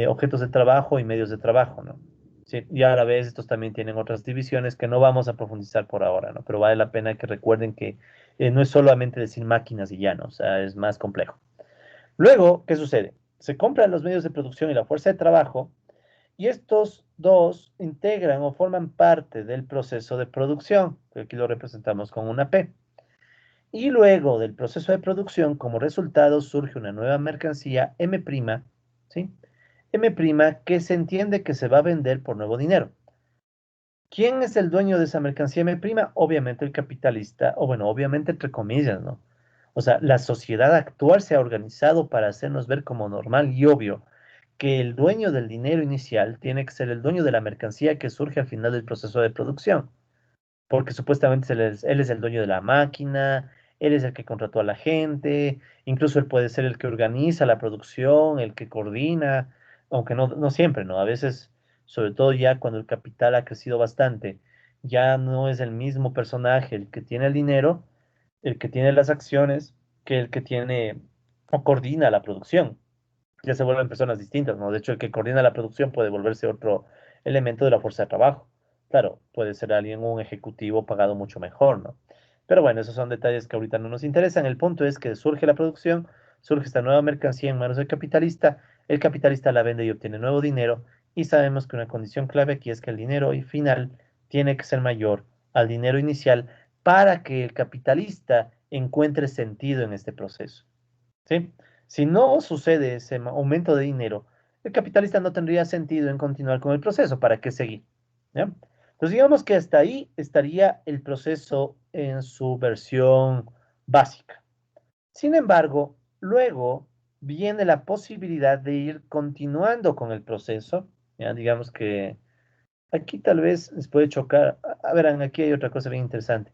objetos de trabajo y medios de trabajo, ¿no? Sí, y a la vez estos también tienen otras divisiones que no vamos a profundizar por ahora, ¿no? Pero vale la pena que recuerden que no es solamente decir máquinas y ya, ¿no? O sea, es más complejo. Luego, ¿qué sucede? Se compran los medios de producción y la fuerza de trabajo, y estos dos integran o forman parte del proceso de producción, que aquí lo representamos con una P. Y luego del proceso de producción, como resultado, surge una nueva mercancía M', ¿sí? M' que se entiende que se va a vender por nuevo dinero. ¿Quién es el dueño de esa mercancía M'? Obviamente el capitalista, o bueno, obviamente entre comillas, ¿no? O sea, la sociedad actual se ha organizado para hacernos ver como normal y obvio que el dueño del dinero inicial tiene que ser el dueño de la mercancía que surge al final del proceso de producción, porque supuestamente él es el dueño de la máquina, él es el que contrató a la gente, incluso él puede ser el que organiza la producción, el que coordina, aunque no siempre, ¿no? A veces, sobre todo ya cuando el capital ha crecido bastante, ya no es el mismo personaje el que tiene el dinero, el que tiene las acciones, que el que tiene o coordina la producción. Ya se vuelven personas distintas, ¿no? De hecho, el que coordina la producción puede volverse otro elemento de la fuerza de trabajo. Claro, puede ser alguien, un ejecutivo pagado mucho mejor, ¿no? Pero bueno, esos son detalles que ahorita no nos interesan. El punto es que surge la producción, surge esta nueva mercancía en manos del capitalista, el capitalista la vende y obtiene nuevo dinero, y sabemos que una condición clave aquí es que el dinero final tiene que ser mayor al dinero inicial para que el capitalista encuentre sentido en este proceso. ¿Sí? Si no sucede ese aumento de dinero, el capitalista no tendría sentido en continuar con el proceso. ¿Para qué seguir? ¿Ya? Entonces, digamos que hasta ahí estaría el proceso en su versión básica. Sin embargo, luego viene la posibilidad de ir continuando con el proceso. ¿Ya? Digamos que aquí tal vez les puede chocar. Verán, aquí hay otra cosa bien interesante.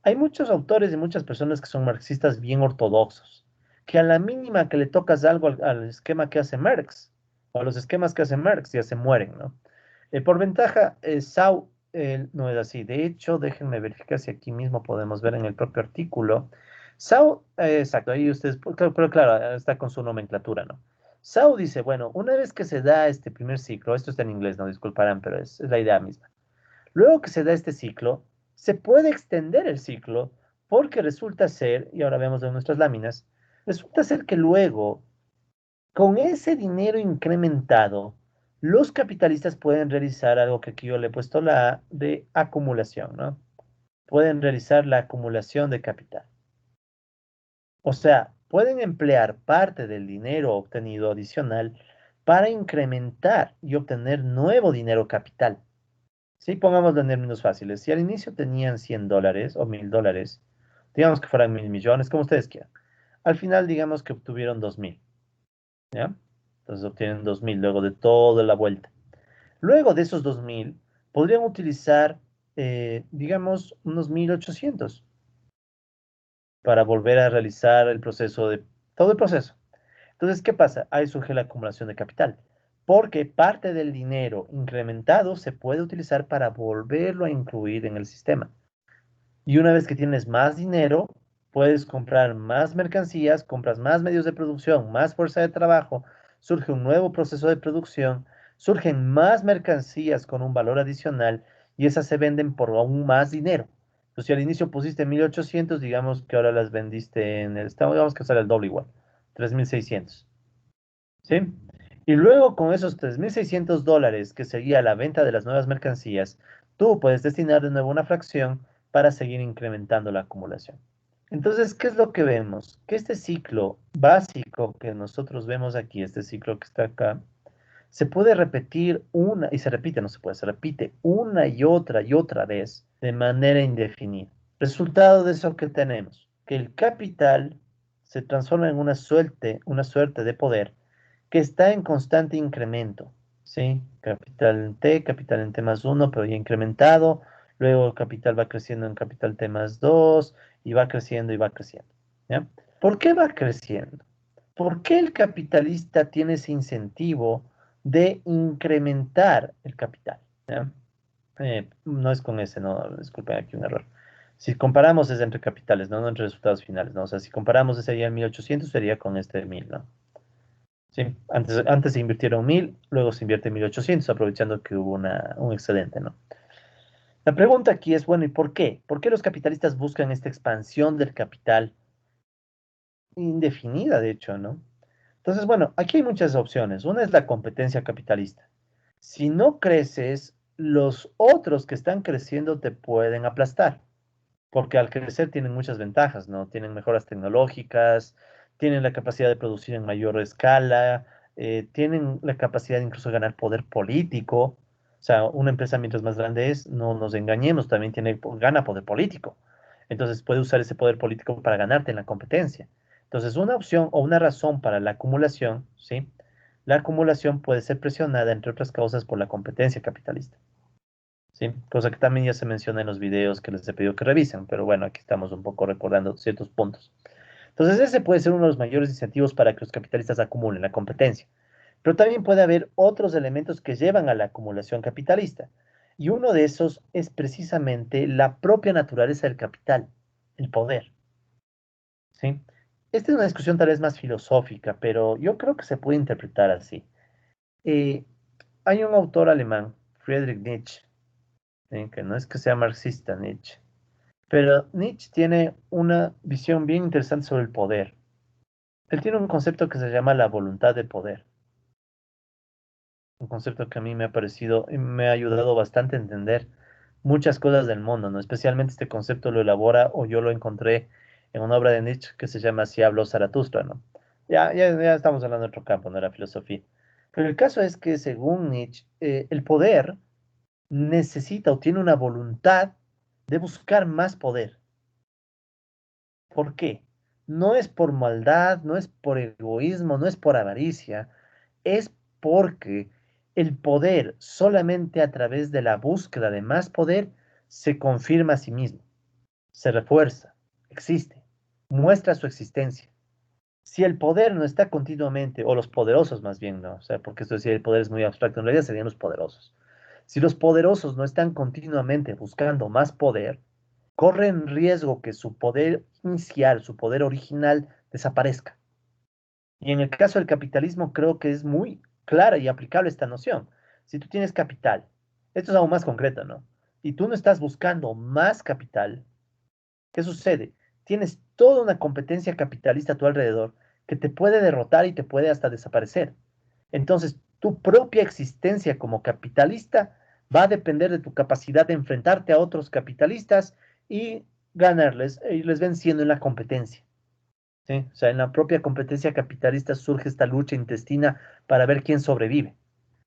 Hay muchos autores y muchas personas que son marxistas bien ortodoxos, que a la mínima que le tocas algo al esquema que hace Marx, o a los esquemas que hace Marx, ya se mueren, ¿no? Por ventaja, Sau no es así. De hecho, déjenme verificar si aquí mismo podemos ver en el propio artículo. Sau, exacto, ahí ustedes, pero claro, está con su nomenclatura, ¿no? Sau dice, bueno, una vez que se da este primer ciclo, esto está en inglés, no disculparán, pero es la idea misma. Luego que se da este ciclo, se puede extender el ciclo porque resulta ser, y ahora vemos en nuestras láminas, resulta ser que luego, con ese dinero incrementado, los capitalistas pueden realizar algo que aquí yo le he puesto la A de acumulación, ¿no? Pueden realizar la acumulación de capital. O sea, pueden emplear parte del dinero obtenido adicional para incrementar y obtener nuevo dinero capital. Sí, pongámoslo en términos fáciles. Si al inicio tenían $100 o $1000, digamos que fueran 1000 millones, como ustedes quieran. Al final, digamos que obtuvieron 2000, ¿ya? Entonces obtienen 2000 luego de toda la vuelta. Luego de esos 2000, podrían utilizar, digamos, unos 1800 para volver a realizar el proceso de, todo el proceso. Entonces, ¿qué pasa? Ahí surge la acumulación de capital, porque parte del dinero incrementado se puede utilizar para volverlo a incluir en el sistema. Y una vez que tienes más dinero, puedes comprar más mercancías, compras más medios de producción, más fuerza de trabajo, surge un nuevo proceso de producción, surgen más mercancías con un valor adicional y esas se venden por aún más dinero. Entonces, si al inicio pusiste 1800, digamos que ahora las vendiste en el estado, digamos que sale el doble igual, 3600. ¿Sí? Y luego con esos $3600 que sería la venta de las nuevas mercancías, tú puedes destinar de nuevo una fracción para seguir incrementando la acumulación. Entonces, ¿qué es lo que vemos? Que este ciclo básico que nosotros vemos aquí, este ciclo que está acá, se puede repetir una, y se repite, no se puede, se repite una y otra vez de manera indefinida. Resultado de eso que tenemos, que el capital se transforma en una suerte de poder que está en constante incremento, ¿sí? Capital en T más uno, pero ya incrementado, luego el capital va creciendo en capital T más 2 y va creciendo, ¿ya? ¿Por qué va creciendo? ¿Por qué el capitalista tiene ese incentivo de incrementar el capital? ¿Ya? No es con ese, no, disculpen, aquí un error. Si comparamos es entre capitales, no entre resultados finales, ¿no? O sea, si comparamos ese sería el 1800, sería con este 1000, ¿no? Sí, antes se invirtieron 1.000, luego se invierte 1.800, aprovechando que hubo un excedente, ¿no? La pregunta aquí es, bueno, ¿y por qué? ¿Por qué los capitalistas buscan esta expansión del capital indefinida, de hecho, ¿no? Entonces, bueno, aquí hay muchas opciones. Una es la competencia capitalista. Si no creces, los otros que están creciendo te pueden aplastar, porque al crecer tienen muchas ventajas, ¿no? Tienen mejoras tecnológicas, tienen la capacidad de producir en mayor escala, tienen la capacidad incluso de ganar poder político. O sea, una empresa mientras más grande es, no nos engañemos, también gana poder político. Entonces puede usar ese poder político para ganarte en la competencia. Entonces, una opción o una razón para la acumulación, ¿sí? La acumulación puede ser presionada, entre otras causas, por la competencia capitalista. ¿Sí? Cosa que también ya se menciona en los videos que les he pedido que revisen, pero bueno, aquí estamos un poco recordando ciertos puntos. Entonces, ese puede ser uno de los mayores incentivos para que los capitalistas acumulen la competencia. Pero también puede haber otros elementos que llevan a la acumulación capitalista. Y uno de esos es precisamente la propia naturaleza del capital, el poder. ¿Sí? Esta es una discusión tal vez más filosófica, pero yo creo que se puede interpretar así. Eh, Hay un autor alemán, Friedrich Nietzsche, que no es que sea marxista Nietzsche, pero Nietzsche tiene una visión bien interesante sobre el poder. Él tiene un concepto que se llama la voluntad de poder, un concepto que a mí me ha parecido y me ha ayudado bastante a entender muchas cosas del mundo, ¿no? Especialmente este concepto lo elabora o yo lo encontré en una obra de Nietzsche que se llama Así habló Zaratustra, ¿no? Ya estamos hablando de otro campo, no la filosofía. Pero el caso es que según Nietzsche, el poder necesita o tiene una voluntad de buscar más poder. ¿Por qué? No es por maldad, no es por egoísmo, no es por avaricia, es porque el poder solamente a través de la búsqueda de más poder se confirma a sí mismo, se refuerza, existe, muestra su existencia. Si el poder no está continuamente, o los poderosos más bien, ¿no? O sea, porque esto decir el poder es muy abstracto, en realidad serían los poderosos. Si los poderosos no están continuamente buscando más poder, corren riesgo que su poder inicial, su poder original, desaparezca. Y en el caso del capitalismo creo que es muy clara y aplicable esta noción. Si tú tienes capital, esto es aún más concreto, ¿no? Y tú no estás buscando más capital, ¿qué sucede? Tienes toda una competencia capitalista a tu alrededor que te puede derrotar y te puede hasta desaparecer. Entonces, tu propia existencia como capitalista va a depender de tu capacidad de enfrentarte a otros capitalistas y ganarles, e irles venciendo en la competencia. ¿Sí? O sea, en la propia competencia capitalista surge esta lucha intestina para ver quién sobrevive.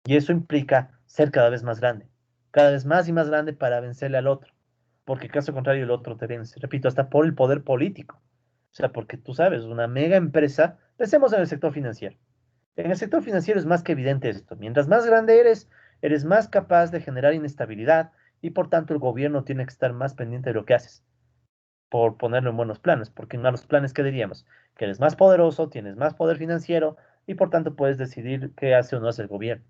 Y eso implica ser cada vez más grande, cada vez más y más grande para vencerle al otro. Porque caso contrario, el otro te vence. Repito, hasta por el poder político. O sea, porque tú sabes, una mega empresa, pensemos en el sector financiero. En el sector financiero es más que evidente esto. Mientras más grande eres, eres más capaz de generar inestabilidad y por tanto el gobierno tiene que estar más pendiente de lo que haces, por ponerlo en buenos planes, porque en malos planes, ¿qué diríamos? Que eres más poderoso, tienes más poder financiero y por tanto puedes decidir qué hace o no hace el gobierno,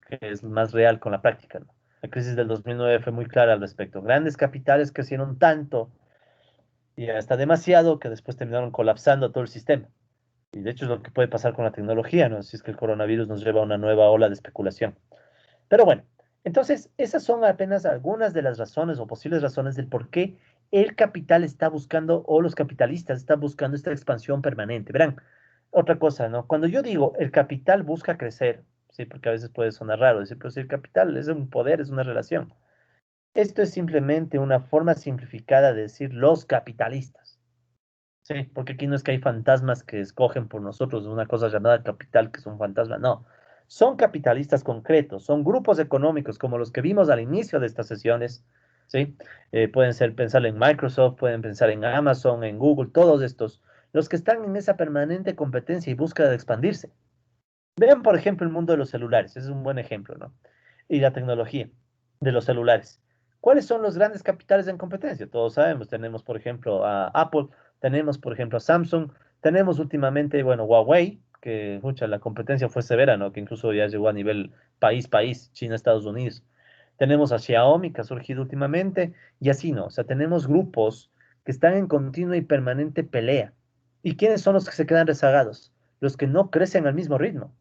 que es más real con la práctica, ¿no? La crisis del 2009 fue muy clara al respecto. Grandes capitales crecieron tanto y hasta demasiado que después terminaron colapsando todo el sistema. Y de hecho es lo que puede pasar con la tecnología, ¿no? Si es que el coronavirus nos lleva a una nueva ola de especulación. Pero bueno, entonces esas son apenas algunas de las razones o posibles razones del por qué el capital está buscando o los capitalistas están buscando esta expansión permanente. Verán, otra cosa, ¿no? Cuando yo digo el capital busca crecer, sí, porque a veces puede sonar raro decir, pero si el capital es un poder, es una relación. Esto es simplemente una forma simplificada de decir los capitalistas. Sí, porque aquí no es que hay fantasmas que escogen por nosotros una cosa llamada capital, que es un fantasma, no. Son capitalistas concretos, son grupos económicos como los que vimos al inicio de estas sesiones, ¿sí? Pueden ser, pensar en Microsoft, pueden pensar en Amazon, en Google, todos estos, los que están en esa permanente competencia y búsqueda de expandirse. Vean, por ejemplo, el mundo de los celulares, ese es un buen ejemplo, ¿no? Y la tecnología de los celulares. ¿Cuáles son los grandes capitales en competencia? Todos sabemos, tenemos, por ejemplo, a Apple, tenemos, por ejemplo, a Samsung, tenemos últimamente, bueno, Huawei, que, mucha, la competencia fue severa, ¿no? Que incluso ya llegó a nivel país, China, Estados Unidos. Tenemos a Xiaomi, que ha surgido últimamente, y así, ¿no? O sea, tenemos grupos que están en continua y permanente pelea. ¿Y quiénes son los que se quedan rezagados? los que no crecen al mismo ritmo.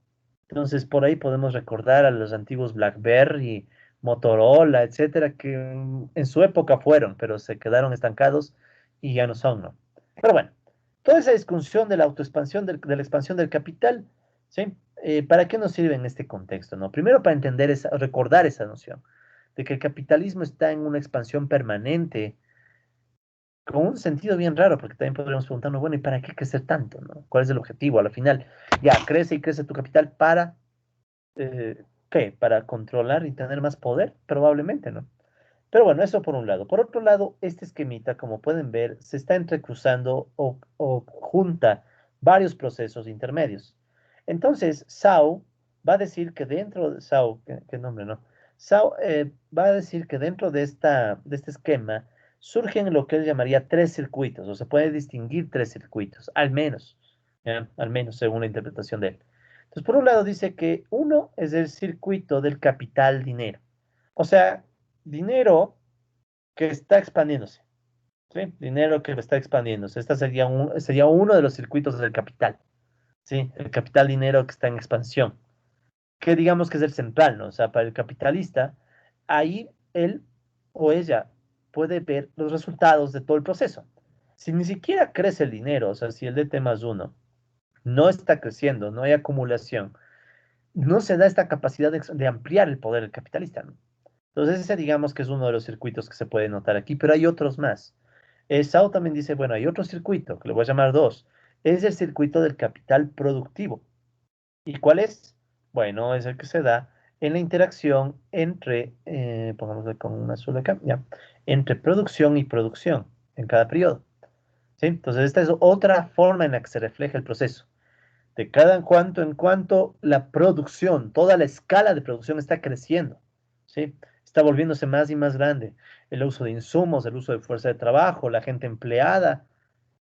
Entonces, por ahí podemos recordar a los antiguos BlackBerry, Motorola, etcétera, que en su época fueron, pero se quedaron estancados y ya no son, ¿no? Pero bueno, toda esa discusión de la autoexpansión, de la expansión del capital, ¿sí? ¿Para qué nos sirve en este contexto, no? Primero, para entender recordar esa noción de que el capitalismo está en una expansión permanente, con un sentido bien raro, porque también podríamos preguntarnos, bueno, ¿y para qué crecer tanto, no? ¿Cuál es el objetivo? A la final, ya crece y crece tu capital para ¿qué? Para controlar y tener más poder, probablemente, ¿no? Pero bueno, eso por un lado. Por otro lado, este esquemita, como pueden ver, se está entrecruzando o junta varios procesos intermedios. Entonces, Sau va a decir que dentro de Sau, ¿qué nombre, no? Sau va a decir que dentro de este esquema surgen lo que él llamaría tres circuitos, o se puede distinguir tres circuitos, al menos, ¿ya? Al menos según la interpretación de él. Entonces, por un lado dice que uno es el circuito del capital dinero, o sea, dinero que está expandiéndose, ¿sí? Dinero que está expandiéndose. Este sería uno de los circuitos del capital, ¿sí? El capital dinero que está en expansión, que digamos que es el central, ¿no? O sea, para el capitalista, ahí él o ella puede ver los resultados de todo el proceso. Si ni siquiera crece el dinero, o sea, si el DT más uno no está creciendo, no hay acumulación, no se da esta capacidad de ampliar el poder del capitalista, ¿no? Entonces ese digamos que es uno de los circuitos que se puede notar aquí, pero hay otros más. Sao también dice, bueno, hay otro circuito, que le voy a llamar dos, es el circuito del capital productivo. ¿Y cuál es? Bueno, es el que se da en la interacción entre, pongámosle con una sola acá, ya, entre producción y producción en cada periodo. ¿Sí? Entonces esta es otra forma en la que se refleja el proceso de cada en cuanto la producción, toda la escala de producción está creciendo, ¿sí? Está volviéndose más y más grande. El uso de insumos, el uso de fuerza de trabajo, la gente empleada.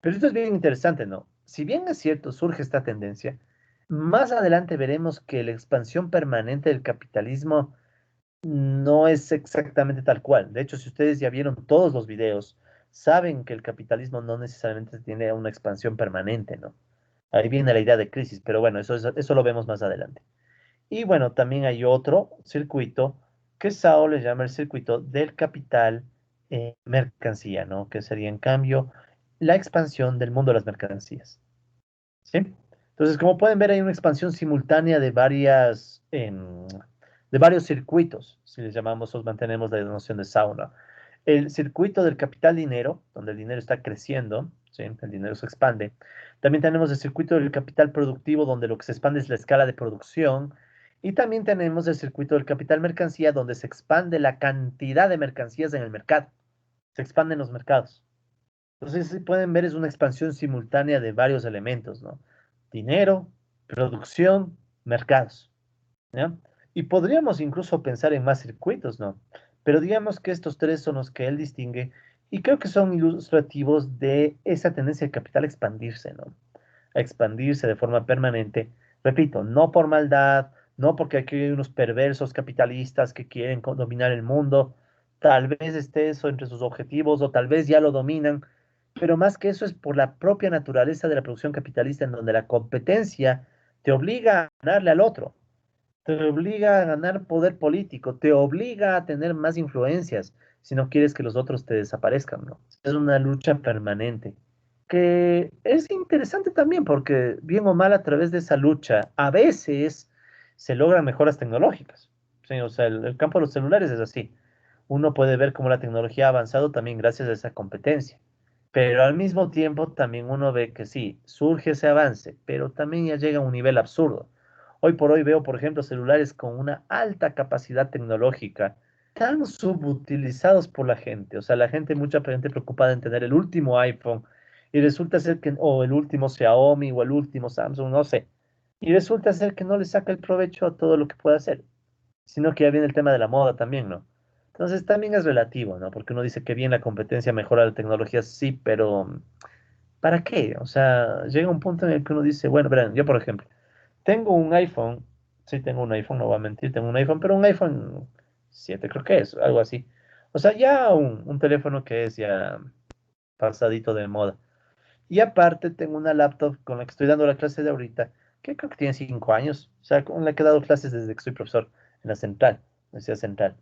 Pero esto es bien interesante, ¿no? Si bien es cierto, surge esta tendencia, más adelante veremos que la expansión permanente del capitalismo no es exactamente tal cual. De hecho, si ustedes ya vieron todos los videos, saben que el capitalismo no necesariamente tiene una expansión permanente, ¿no? Ahí viene la idea de crisis, pero bueno, eso lo vemos más adelante. Y bueno, también hay otro circuito que Sao le llama el circuito del capital mercancía, ¿no? Que sería en cambio la expansión del mundo de las mercancías, ¿sí? Entonces, como pueden ver, hay una expansión simultánea de varios circuitos, si les llamamos o mantenemos la noción de Sao, ¿no? El circuito del capital dinero, donde el dinero está creciendo, ¿sí? El dinero se expande. También tenemos el circuito del capital productivo, donde lo que se expande es la escala de producción. Y también tenemos el circuito del capital mercancía, donde se expande la cantidad de mercancías en el mercado. Se expanden los mercados. Entonces, si pueden ver, es una expansión simultánea de varios elementos, ¿no? Dinero, producción, mercados, ¿ya? Y podríamos incluso pensar en más circuitos, ¿no? Pero digamos que estos tres son los que él distingue y creo que son ilustrativos de esa tendencia del capital a expandirse, ¿no? A expandirse de forma permanente. Repito, no por maldad, no porque aquí hay unos perversos capitalistas que quieren dominar el mundo. Tal vez esté eso entre sus objetivos o tal vez ya lo dominan, pero más que eso es por la propia naturaleza de la producción capitalista en donde la competencia te obliga a ganarle al otro, te obliga a ganar poder político, te obliga a tener más influencias si no quieres que los otros te desaparezcan, ¿no? Es una lucha permanente que es interesante también porque bien o mal a través de esa lucha a veces se logran mejoras tecnológicas. Sí, o sea, el campo de los celulares es así. Uno puede ver cómo la tecnología ha avanzado también gracias a esa competencia. Pero al mismo tiempo también uno ve que sí, surge ese avance, pero también ya llega a un nivel absurdo. Hoy por hoy veo, por ejemplo, celulares con una alta capacidad tecnológica, tan subutilizados por la gente. O sea, la gente, mucha gente preocupada en tener el último iPhone y resulta ser que, o el último Xiaomi o el último Samsung, no sé. Y resulta ser que no le saca el provecho a todo lo que puede hacer, sino que ya viene el tema de la moda también, ¿no? Entonces también es relativo, ¿no? Porque uno dice que bien la competencia mejora la tecnología, sí, pero ¿para qué? O sea, llega un punto en el que uno dice, bueno, verán, yo por ejemplo, tengo un iPhone, sí tengo un iPhone, no voy a mentir, tengo un iPhone, pero un iPhone 7 creo que es, algo así. O sea, ya un teléfono que es ya pasadito de moda. Y aparte tengo una laptop con la que estoy dando la clase de ahorita, que creo que tiene 5 años, o sea, con la que he dado clases desde que soy profesor en la central, Universidad Central.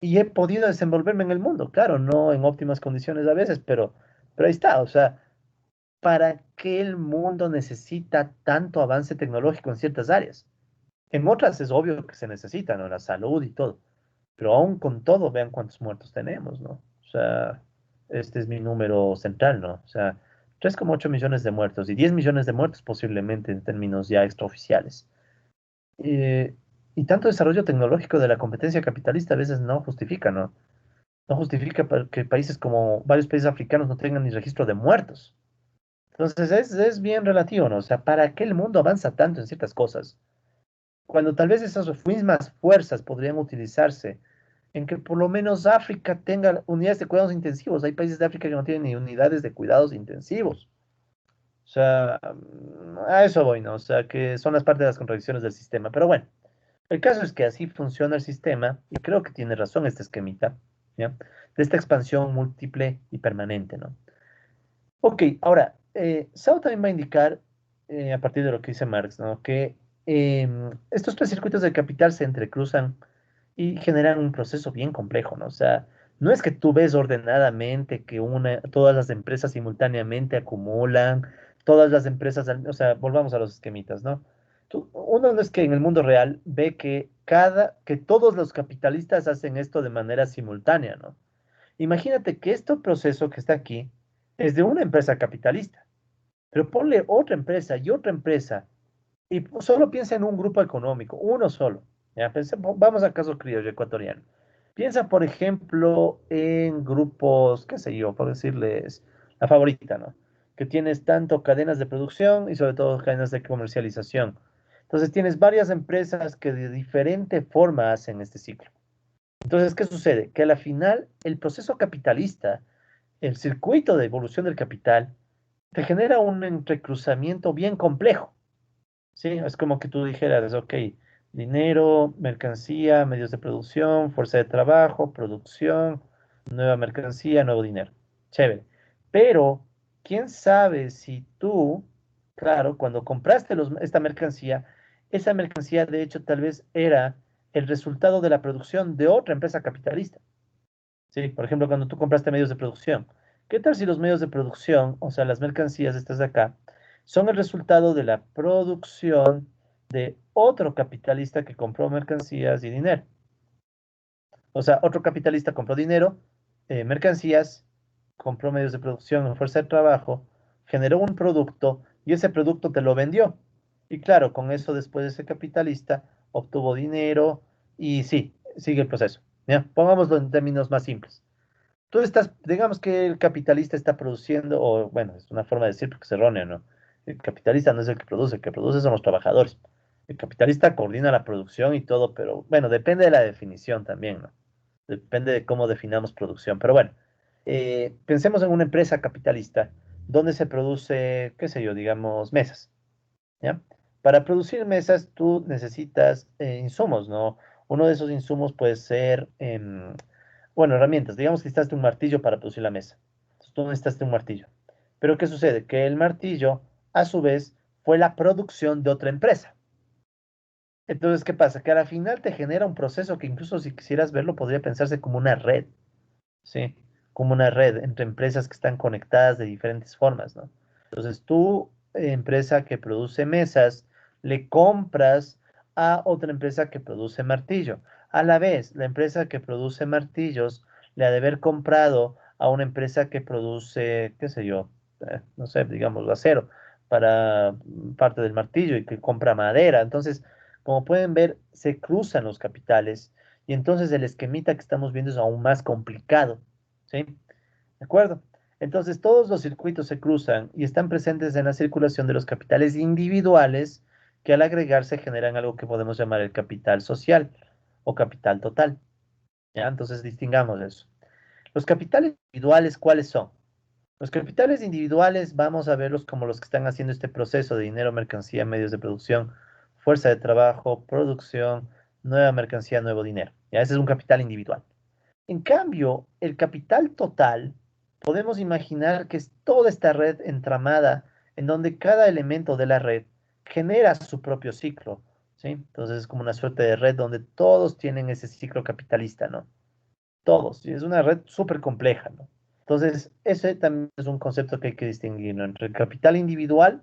Y he podido desenvolverme en el mundo, claro, no en óptimas condiciones a veces, pero ahí está, o sea, ¿para qué el mundo necesita tanto avance tecnológico en ciertas áreas? En otras es obvio que se necesita, ¿no? La salud y todo. Pero aún con todo, vean cuántos muertos tenemos, ¿no? O sea, este es mi número central, ¿no? O sea, 3,8 millones de muertos y 10 millones de muertos posiblemente en términos ya extraoficiales. Eh, y tanto desarrollo tecnológico de la competencia capitalista a veces no justifica, ¿no? No justifica que países como varios países africanos no tengan ni registro de muertos. Entonces es bien relativo, ¿no? O sea, ¿para qué el mundo avanza tanto en ciertas cosas? Cuando tal vez esas mismas fuerzas podrían utilizarse en que por lo menos África tenga unidades de cuidados intensivos. Hay países de África que no tienen ni unidades de cuidados intensivos. O sea, a eso voy, ¿no? O sea, que son las partes de las contradicciones del sistema. Pero bueno, el caso es que así funciona el sistema y creo que tiene razón este esquemita, ¿ya? De esta expansión múltiple y permanente, ¿no? Ok, ahora, Sao también va a indicar, a partir de lo que dice Marx, ¿no? Que estos tres circuitos de capital se entrecruzan y generan un proceso bien complejo, ¿no? O sea, no es que tú ves ordenadamente que todas las empresas simultáneamente acumulan, todas las empresas, o sea, volvamos a los esquemitas, ¿no? Uno no es que en el mundo real ve que todos los capitalistas hacen esto de manera simultánea, ¿no? Imagínate que este proceso que está aquí es de una empresa capitalista, pero ponle otra empresa y otra empresa y solo piensa en un grupo económico, uno solo. Ya, vamos al caso criollo ecuatoriano. Piensa, por ejemplo, en grupos, qué sé yo, por decirles la favorita, ¿no? Que tienes tanto cadenas de producción y sobre todo cadenas de comercialización. Entonces tienes varias empresas que de diferente forma hacen este ciclo. Entonces, ¿qué sucede? Que a la final el proceso capitalista, el circuito de evolución del capital, te genera un entrecruzamiento bien complejo. Sí, es como que tú dijeras, ok, dinero, mercancía, medios de producción, fuerza de trabajo, producción, nueva mercancía, nuevo dinero. Chévere. Pero, ¿quién sabe si tú, claro, cuando compraste esta mercancía, esa mercancía de hecho tal vez era el resultado de la producción de otra empresa capitalista? Sí, por ejemplo, cuando tú compraste medios de producción. ¿Qué tal si los medios de producción, o sea, las mercancías estas de acá, son el resultado de la producción de otro capitalista que compró mercancías y dinero? O sea, otro capitalista compró dinero, mercancías, compró medios de producción en fuerza de trabajo, generó un producto y ese producto te lo vendió. Y claro, con eso después ese capitalista obtuvo dinero y sí, sigue el proceso. ¿Ya? Pongámoslo en términos más simples. Tú estás, digamos que el capitalista está produciendo, o bueno, es una forma de decir porque es erróneo, ¿no? El capitalista no es el que produce son los trabajadores. El capitalista coordina la producción y todo, pero bueno, depende de la definición también, ¿no? Depende de cómo definamos producción. Pero bueno, pensemos en una empresa capitalista donde se produce, qué sé yo, digamos, mesas, ¿ya? Para producir mesas tú necesitas insumos, ¿no? Uno de esos insumos puede ser, bueno, herramientas. Digamos que necesitaste un martillo para producir la mesa. Entonces tú necesitaste un martillo. Pero ¿qué sucede? Que el martillo, a su vez, fue la producción de otra empresa. Entonces, ¿qué pasa? Que al final te genera un proceso que incluso si quisieras verlo, podría pensarse como una red, ¿sí? Como una red entre empresas que están conectadas de diferentes formas, ¿no? Entonces tú, empresa que produce mesas, le compras a otra empresa que produce martillo. A la vez, la empresa que produce martillos le ha de haber comprado a una empresa que produce, qué sé yo, no sé, digamos, acero para parte del martillo y que compra madera. Entonces, como pueden ver, se cruzan los capitales y entonces el esquemita que estamos viendo es aún más complicado, ¿sí? ¿De acuerdo? Entonces, todos los circuitos se cruzan y están presentes en la circulación de los capitales individuales que al agregarse generan algo que podemos llamar el capital social o capital total. ¿Ya? Entonces, distingamos eso. Los capitales individuales, ¿cuáles son? Los capitales individuales vamos a verlos como los que están haciendo este proceso de dinero, mercancía, medios de producción, fuerza de trabajo, producción, nueva mercancía, nuevo dinero. ¿Ya? Ese es un capital individual. En cambio, el capital total podemos imaginar que es toda esta red entramada en donde cada elemento de la red genera su propio ciclo, ¿sí? Entonces es como una suerte de red donde todos tienen ese ciclo capitalista, ¿no? Todos, y es una red súper compleja, ¿no? Entonces, ese también es un concepto que hay que distinguir, ¿no? Entre el capital individual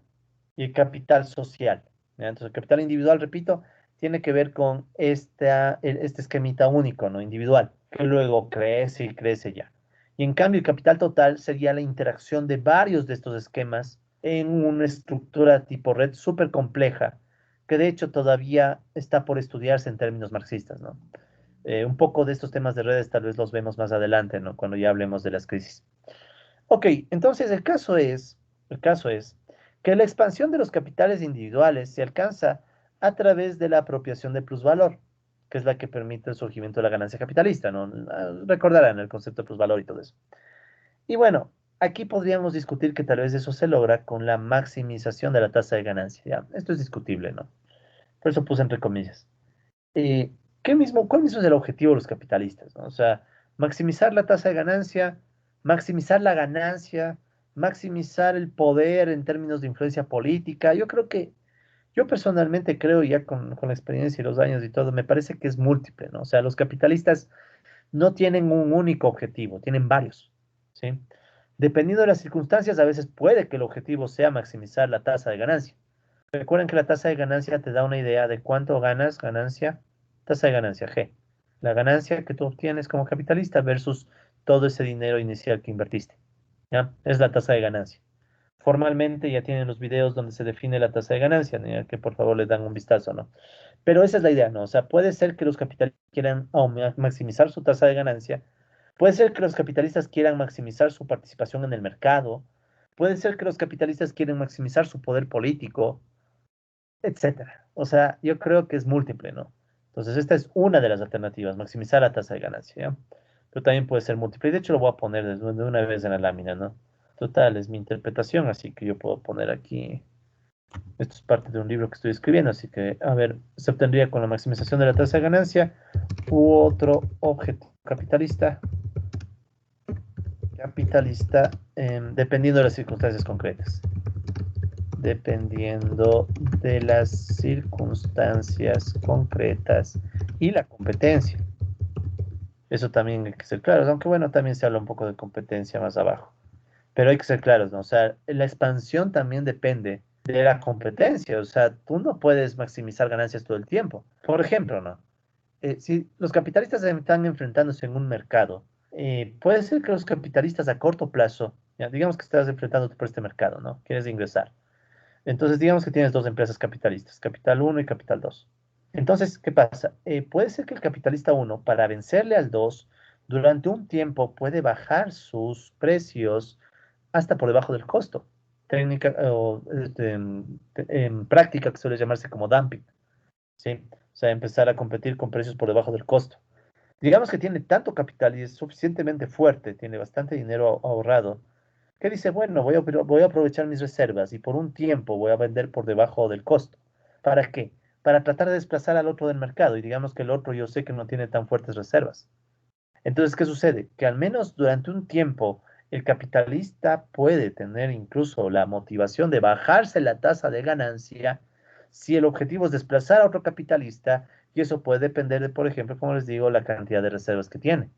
y el capital social, ¿ya? Entonces, el capital individual, repito, tiene que ver con este esquemita único, ¿no? Individual, que luego crece y crece ya. Y en cambio, el capital total sería la interacción de varios de estos esquemas en una estructura tipo red súper compleja, que de hecho todavía está por estudiarse en términos marxistas, ¿no? Un poco de estos temas de redes tal vez los vemos más adelante, ¿no? Cuando ya hablemos de las crisis. Ok, entonces el caso es que la expansión de los capitales individuales se alcanza a través de la apropiación de plusvalor, que es la que permite el surgimiento de la ganancia capitalista, ¿no? Recordarán el concepto de plusvalor y todo eso. Y bueno, aquí podríamos discutir que tal vez eso se logra con la maximización de la tasa de ganancia, ¿ya? Esto es discutible, ¿no? Por eso puse entre comillas. eh, ¿Cuál mismo es el objetivo de los capitalistas, ¿no? O sea, maximizar la tasa de ganancia, maximizar la ganancia, maximizar el poder en términos de influencia política. Yo personalmente creo, ya con la experiencia y los años y todo, me parece que es múltiple, ¿no? O sea, los capitalistas no tienen un único objetivo, tienen varios, ¿sí? Dependiendo de las circunstancias, a veces puede que el objetivo sea maximizar la tasa de ganancia. Recuerden que la tasa de ganancia te da una idea de cuánto ganas, ganancia, tasa de ganancia, G. La ganancia que tú obtienes como capitalista versus todo ese dinero inicial que invertiste. ¿Ya? Es la tasa de ganancia. Formalmente ya tienen los videos donde se define la tasa de ganancia, ¿no? Ya que por favor les dan un vistazo, ¿no? Pero esa es la idea, ¿no? O sea, puede ser que los capitalistas quieran maximizar su tasa de ganancia, puede ser que los capitalistas quieran maximizar su participación en el mercado, puede ser que los capitalistas quieran maximizar su poder político, etcétera. O sea, yo creo que es múltiple, ¿no? Entonces, esta es una de las alternativas, maximizar la tasa de ganancia, ¿ya? Pero también puede ser múltiple. Y de hecho, lo voy a poner de una vez en la lámina, ¿no? Total, es mi interpretación, así que yo puedo poner aquí. Esto es parte de un libro que estoy escribiendo, así que, a ver, se obtendría con la maximización de la tasa de ganancia u otro objetivo capitalista, dependiendo de las circunstancias concretas. Dependiendo de las circunstancias concretas y la competencia. Eso también hay que ser claros, aunque bueno, también se habla un poco de competencia más abajo. Pero hay que ser claros, ¿no? O sea, la expansión también depende de la competencia. O sea, tú no puedes maximizar ganancias todo el tiempo. Por ejemplo, ¿no? Si los capitalistas están enfrentándose en un mercado, puede ser que los capitalistas a corto plazo, ya, digamos que estás enfrentándote por este mercado, ¿no? Quieres ingresar. Entonces, digamos que tienes dos empresas capitalistas, Capital uno y Capital 2. Entonces, ¿qué pasa? Puede ser que el capitalista uno, para vencerle al 2, durante un tiempo puede bajar sus precios hasta por debajo del costo. Técnica o en práctica que suele llamarse como dumping, ¿sí? O sea, empezar a competir con precios por debajo del costo. Digamos que tiene tanto capital y es suficientemente fuerte, tiene bastante dinero ahorrado, que dice, bueno, voy a aprovechar mis reservas y por un tiempo voy a vender por debajo del costo. ¿Para qué? Para tratar de desplazar al otro del mercado y digamos que el otro yo sé que no tiene tan fuertes reservas. Entonces, ¿qué sucede? Que al menos durante un tiempo el capitalista puede tener incluso la motivación de bajarse la tasa de ganancia si el objetivo es desplazar a otro capitalista y eso puede depender de, por ejemplo, como les digo, la cantidad de reservas que tiene.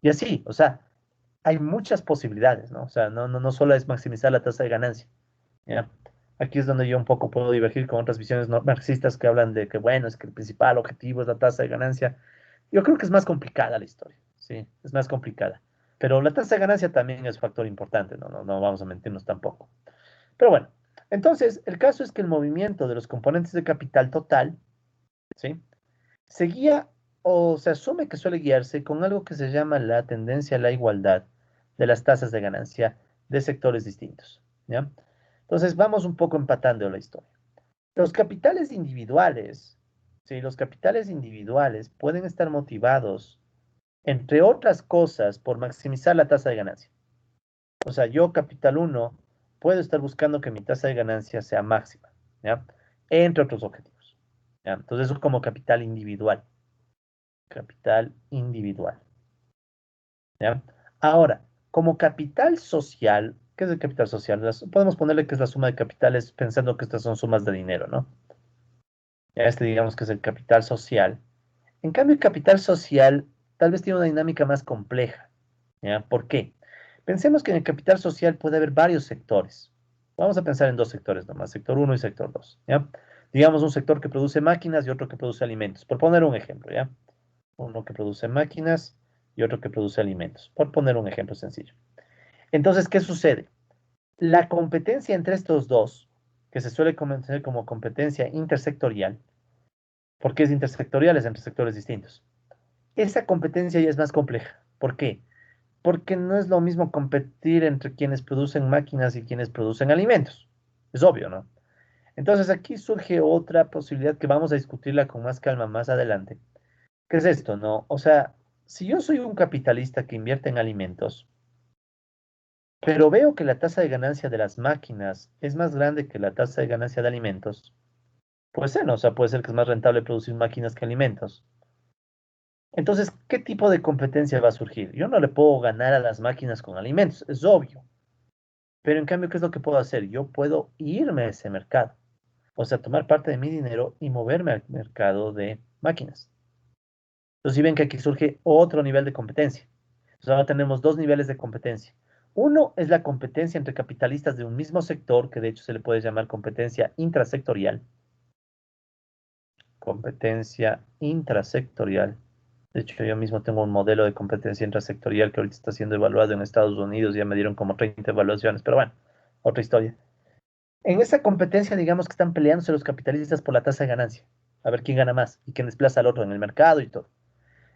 Y así, o sea, hay muchas posibilidades, ¿no? O sea, no solo es maximizar la tasa de ganancia, ¿ya? Aquí es donde yo un poco puedo divergir con otras visiones marxistas que hablan de que, bueno, es que el principal objetivo es la tasa de ganancia. Yo creo que es más complicada la historia, sí, es más complicada. Pero la tasa de ganancia también es factor importante, no vamos a mentirnos tampoco. Pero bueno, entonces, el caso es que el movimiento de los componentes de capital total, ¿sí? Se guía o se asume que suele guiarse con algo que se llama la tendencia a la igualdad de las tasas de ganancia de sectores distintos, ¿ya? Entonces vamos un poco empatando la historia. Los capitales individuales, sí, los capitales individuales pueden estar motivados, entre otras cosas, por maximizar la tasa de ganancia. O sea, yo, capital uno puedo estar buscando que mi tasa de ganancia sea máxima, ¿ya? Entre otros objetivos, ¿ya? Entonces, eso como capital individual, ¿ya? Ahora, Como capital social, ¿qué es el capital social? Podemos ponerle que es la suma de capitales pensando que estas son sumas de dinero, ¿no? Ya este digamos que es el capital social. En cambio, el capital social tal vez tiene una dinámica más compleja. ¿Ya? ¿Por qué? Pensemos que en el capital social puede haber varios sectores. Vamos a pensar en dos sectores nomás, sector uno y sector 2. ¿Ya? Digamos un sector que produce máquinas y otro que produce alimentos. Por poner un ejemplo, ¿ya? Uno que produce máquinas y otro que produce alimentos. Por poner un ejemplo sencillo. Entonces, ¿qué sucede? La competencia entre estos dos, que se suele conocer como competencia intersectorial, ¿por qué es intersectorial? Es entre sectores distintos. Esa competencia ya es más compleja. ¿Por qué? Porque no es lo mismo competir entre quienes producen máquinas y quienes producen alimentos. Es obvio, ¿no? Entonces aquí surge otra posibilidad que vamos a discutirla con más calma más adelante. ¿Qué es esto, no? O sea, si yo soy un capitalista que invierte en alimentos, pero veo que la tasa de ganancia de las máquinas es más grande que la tasa de ganancia de alimentos, puede ser, ¿no? O sea, puede ser que es más rentable producir máquinas que alimentos. Entonces, ¿qué tipo de competencia va a surgir? Yo no le puedo ganar a las máquinas con alimentos, es obvio. Pero en cambio, ¿qué es lo que puedo hacer? Yo puedo irme a ese mercado. O sea, tomar parte de mi dinero y moverme al mercado de máquinas. Entonces, si ven que aquí surge otro nivel de competencia. Entonces, ahora tenemos dos niveles de competencia. Uno es la competencia entre capitalistas de un mismo sector, que de hecho se le puede llamar competencia intrasectorial. Competencia intrasectorial. De hecho, yo mismo tengo un modelo de competencia intrasectorial que ahorita está siendo evaluado en Estados Unidos. Ya me dieron como 30 evaluaciones, pero bueno, otra historia. En esa competencia, digamos que están peleándose los capitalistas por la tasa de ganancia, a ver quién gana más y quién desplaza al otro en el mercado y todo.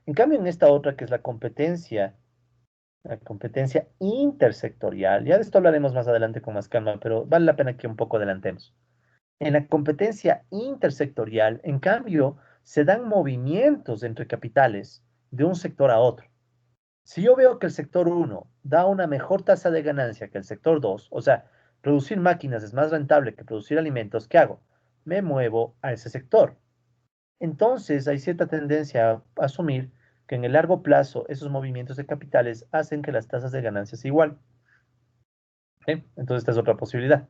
En cambio, en esta otra, que es la competencia intersectorial, ya de esto hablaremos más adelante con más calma, pero vale la pena que un poco adelantemos. En la competencia intersectorial, en cambio, se dan movimientos entre capitales de un sector a otro. Si yo veo que el sector uno da una mejor tasa de ganancia que el sector 2, o sea, producir máquinas es más rentable que producir alimentos, ¿qué hago? Me muevo a ese sector. Entonces, hay cierta tendencia a asumir que en el largo plazo esos movimientos de capitales hacen que las tasas de ganancia se igualen. ¿Sí? Entonces, esta es otra posibilidad.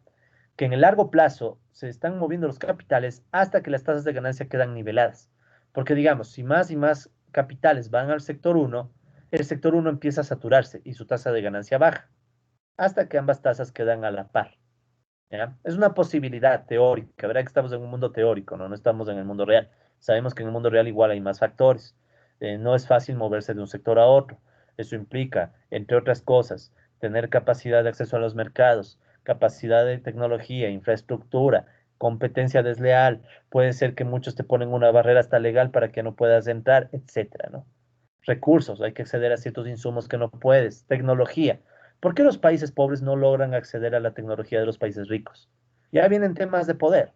Que en el largo plazo se están moviendo los capitales hasta que las tasas de ganancia quedan niveladas. Porque digamos, si más y más capitales van al sector uno, el sector uno empieza a saturarse y su tasa de ganancia baja, hasta que ambas tasas quedan a la par. ¿Ya? Es una posibilidad teórica, ¿verdad? Que estamos en un mundo teórico, ¿no? No estamos en el mundo real. Sabemos que en el mundo real igual hay más factores. No es fácil moverse de un sector a otro. Eso implica, entre otras cosas, tener capacidad de acceso a los mercados, capacidad de tecnología, infraestructura, competencia desleal. Puede ser que muchos te ponen una barrera hasta legal para que no puedas entrar, etcétera, ¿no? Recursos, hay que acceder a ciertos insumos que no puedes, tecnología. ¿Por qué los países pobres no logran acceder a la tecnología de los países ricos? Ya vienen temas de poder.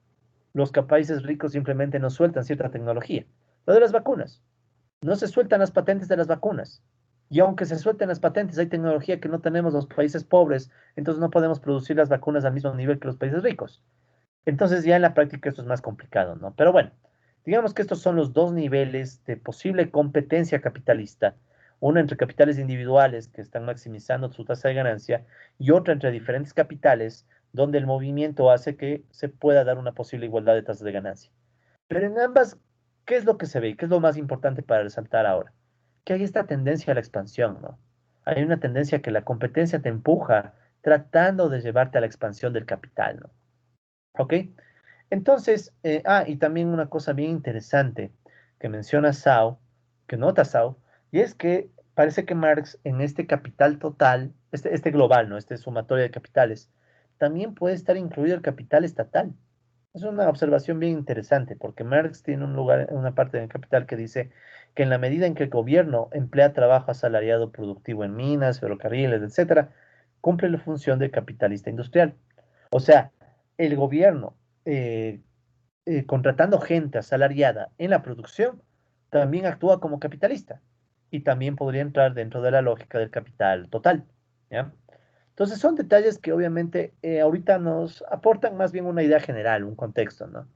Los países ricos simplemente no sueltan cierta tecnología. Lo de las vacunas. No se sueltan las patentes de las vacunas. Y aunque se suelten las patentes, hay tecnología que no tenemos los países pobres, entonces no podemos producir las vacunas al mismo nivel que los países ricos. Entonces ya en la práctica esto es más complicado, ¿no? Pero bueno, digamos que estos son los dos niveles de posible competencia capitalista. Uno entre capitales individuales que están maximizando su tasa de ganancia y otra entre diferentes capitales donde el movimiento hace que se pueda dar una posible igualdad de tasas de ganancia. Pero en ambas, ¿qué es lo que se ve? ¿Qué es lo más importante para resaltar ahora? Que hay esta tendencia a la expansión, ¿no? Hay una tendencia que la competencia te empuja tratando de llevarte a la expansión del capital, ¿no? ¿Ok? Entonces, y también una cosa bien interesante que menciona Sau, que nota Sau, y es que parece que Marx en este capital total, este global, ¿no? Este sumatorio de capitales, también puede estar incluido el capital estatal. Es una observación bien interesante, porque Marx tiene un lugar, una parte del capital que dice que en la medida en que el gobierno emplea trabajo asalariado productivo en minas, ferrocarriles, etcétera, cumple la función de capitalista industrial. O sea, el gobierno eh, contratando gente asalariada en la producción, también actúa como capitalista y también podría entrar dentro de la lógica del capital total, ¿ya? Entonces son detalles que obviamente ahorita nos aportan más bien una idea general, un contexto, ¿no?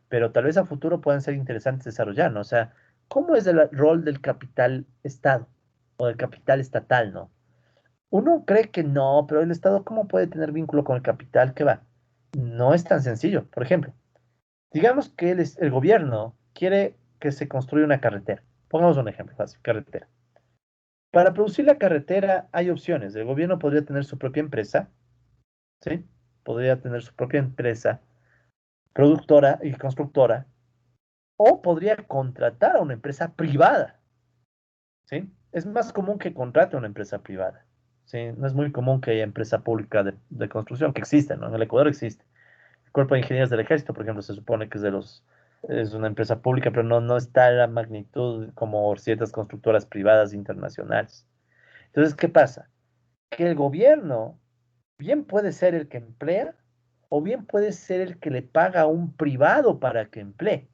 Pero tal vez a futuro puedan ser interesantes desarrollar, ¿no? O sea, ¿cómo es el rol del capital Estado o del capital estatal, ¿no? Uno cree que no, pero el Estado, ¿cómo puede tener vínculo con el capital? ¿Qué va? No es tan sencillo. Por ejemplo, digamos que el gobierno quiere que se construya una carretera. Pongamos un ejemplo fácil, carretera. Para producir la carretera hay opciones. El gobierno podría tener su propia empresa, ¿sí? Podría tener su propia empresa productora y constructora, o podría contratar a una empresa privada, ¿sí? Es más común que contrate a una empresa privada, ¿sí? No es muy común que haya empresa pública de construcción, que existe, ¿no? En el Ecuador existe. El Cuerpo de Ingenieros del Ejército, por ejemplo, se supone que es una empresa pública, pero no está en la magnitud como ciertas constructoras privadas internacionales. Entonces, ¿qué pasa? Que el gobierno bien puede ser el que emplea o bien puede ser el que le paga a un privado para que emplee.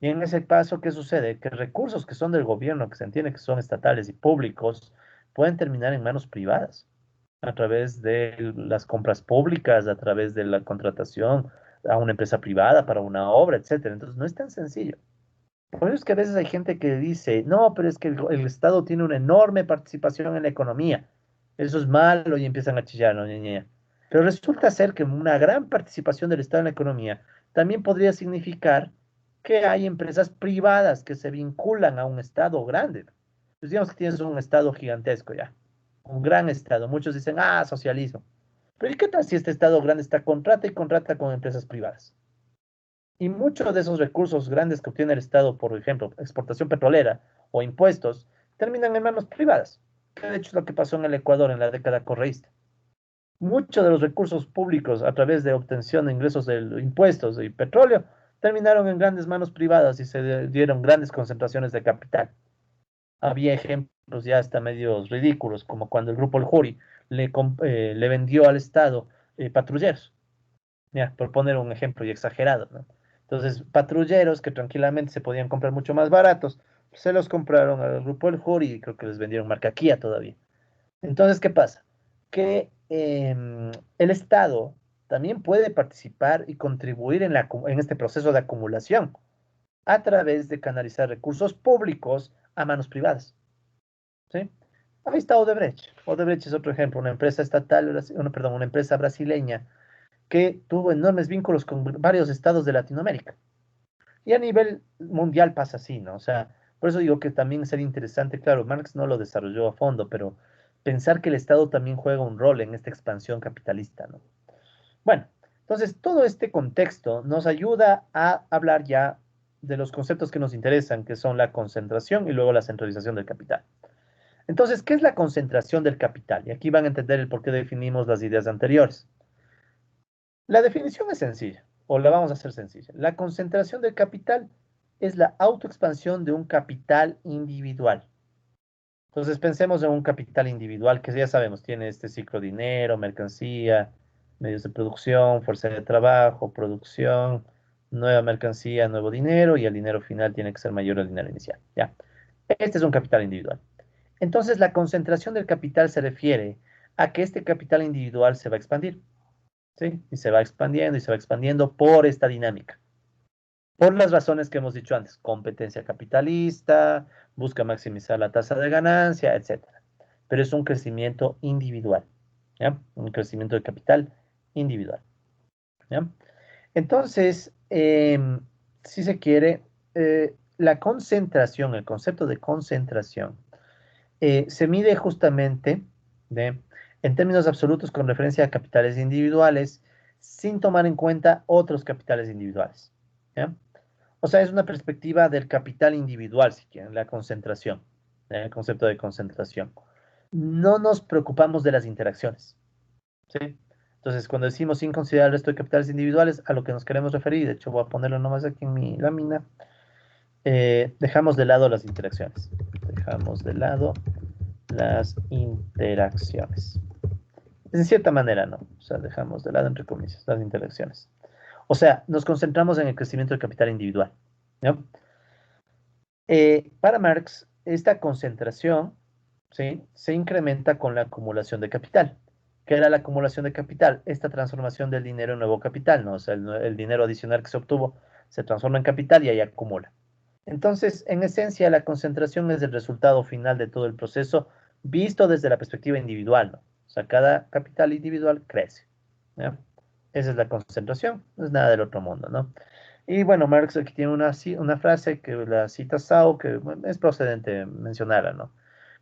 Y en ese caso, ¿qué sucede? Que recursos que son del gobierno, que se entiende que son estatales y públicos, pueden terminar en manos privadas, a través de las compras públicas, a través de la contratación a una empresa privada para una obra, etcétera. Entonces, no es tan sencillo. Por eso es que a veces hay gente que dice, no, pero es que el Estado tiene una enorme participación en la economía. Eso es malo y empiezan a chillar, ¿no? Ñe, Ñe. Pero resulta ser que una gran participación del Estado en la economía también podría significar que hay empresas privadas que se vinculan a un Estado grande. Pues digamos que tienes un Estado gigantesco ya, un gran Estado. Muchos dicen, ah, socialismo. Pero ¿y qué tal si este Estado grande está contrata y contrata con empresas privadas? Y muchos de esos recursos grandes que obtiene el Estado, por ejemplo, exportación petrolera o impuestos, terminan en manos privadas, que de hecho es lo que pasó en el Ecuador en la década correísta. Muchos de los recursos públicos a través de obtención de ingresos de impuestos y petróleo terminaron en grandes manos privadas y se dieron grandes concentraciones de capital. Había ejemplos ya hasta medios ridículos, como cuando el grupo El Juri le vendió al Estado patrulleros. Ya, por poner un ejemplo y exagerado, ¿no? Entonces, patrulleros que tranquilamente se podían comprar mucho más baratos, se los compraron al grupo El Juri y creo que les vendieron marca Kia todavía. Entonces, ¿qué pasa? Que el Estado también puede participar y contribuir en este proceso de acumulación a través de canalizar recursos públicos a manos privadas, ¿sí? Ahí está Odebrecht. Odebrecht es otro ejemplo, una empresa estatal, perdón, una empresa brasileña que tuvo enormes vínculos con varios estados de Latinoamérica. Y a nivel mundial pasa así, ¿no? O sea, por eso digo que también sería interesante, claro, Marx no lo desarrolló a fondo, pero pensar que el Estado también juega un rol en esta expansión capitalista, ¿no? Bueno, entonces todo este contexto nos ayuda a hablar ya de los conceptos que nos interesan, que son la concentración y luego la centralización del capital. Entonces, ¿qué es la concentración del capital? Y aquí van a entender el por qué definimos las ideas anteriores. La definición es sencilla, o la vamos a hacer sencilla. La concentración del capital es la autoexpansión de un capital individual. Entonces pensemos en un capital individual que ya sabemos, tiene este ciclo dinero, mercancía, medios de producción, fuerza de trabajo, producción, nueva mercancía, nuevo dinero y el dinero final tiene que ser mayor al dinero inicial. Ya. Este es un capital individual. Entonces la concentración del capital se refiere a que este capital individual se va a expandir. ¿Sí? Y se va expandiendo y se va expandiendo por esta dinámica. Por las razones que hemos dicho antes, competencia capitalista, busca maximizar la tasa de ganancia, etcétera. Pero es un crecimiento individual, ¿ya? Un crecimiento de capital individual, ¿ya? Entonces, si se quiere, la concentración, el concepto de concentración, se mide justamente ¿de? En términos absolutos con referencia a capitales individuales, sin tomar en cuenta otros capitales individuales. ¿Ya? O sea, es una perspectiva del capital individual, si quieren, la concentración, el concepto de concentración. No nos preocupamos de las interacciones, ¿sí? Entonces, cuando decimos sin considerar el resto de capitales individuales, a lo que nos queremos referir, de hecho voy a ponerlo nomás aquí en mi lámina, dejamos de lado las interacciones. Dejamos de lado las interacciones. De cierta manera, no. O sea, dejamos de lado, entre comillas, las interacciones. O sea, nos concentramos en el crecimiento del capital individual, ¿no? Para Marx, esta concentración, ¿sí? Se incrementa con la acumulación de capital. ¿Qué era la acumulación de capital? Esta transformación del dinero en nuevo capital, ¿no? O sea, el dinero adicional que se obtuvo se transforma en capital y ahí acumula. Entonces, en esencia, la concentración es el resultado final de todo el proceso visto desde la perspectiva individual, ¿no? O sea, cada capital individual crece, ¿ya? Esa es la concentración, no es nada del otro mundo, ¿no? Y bueno, Marx aquí tiene una frase que la cita Sau, que bueno, es procedente mencionarla, ¿no?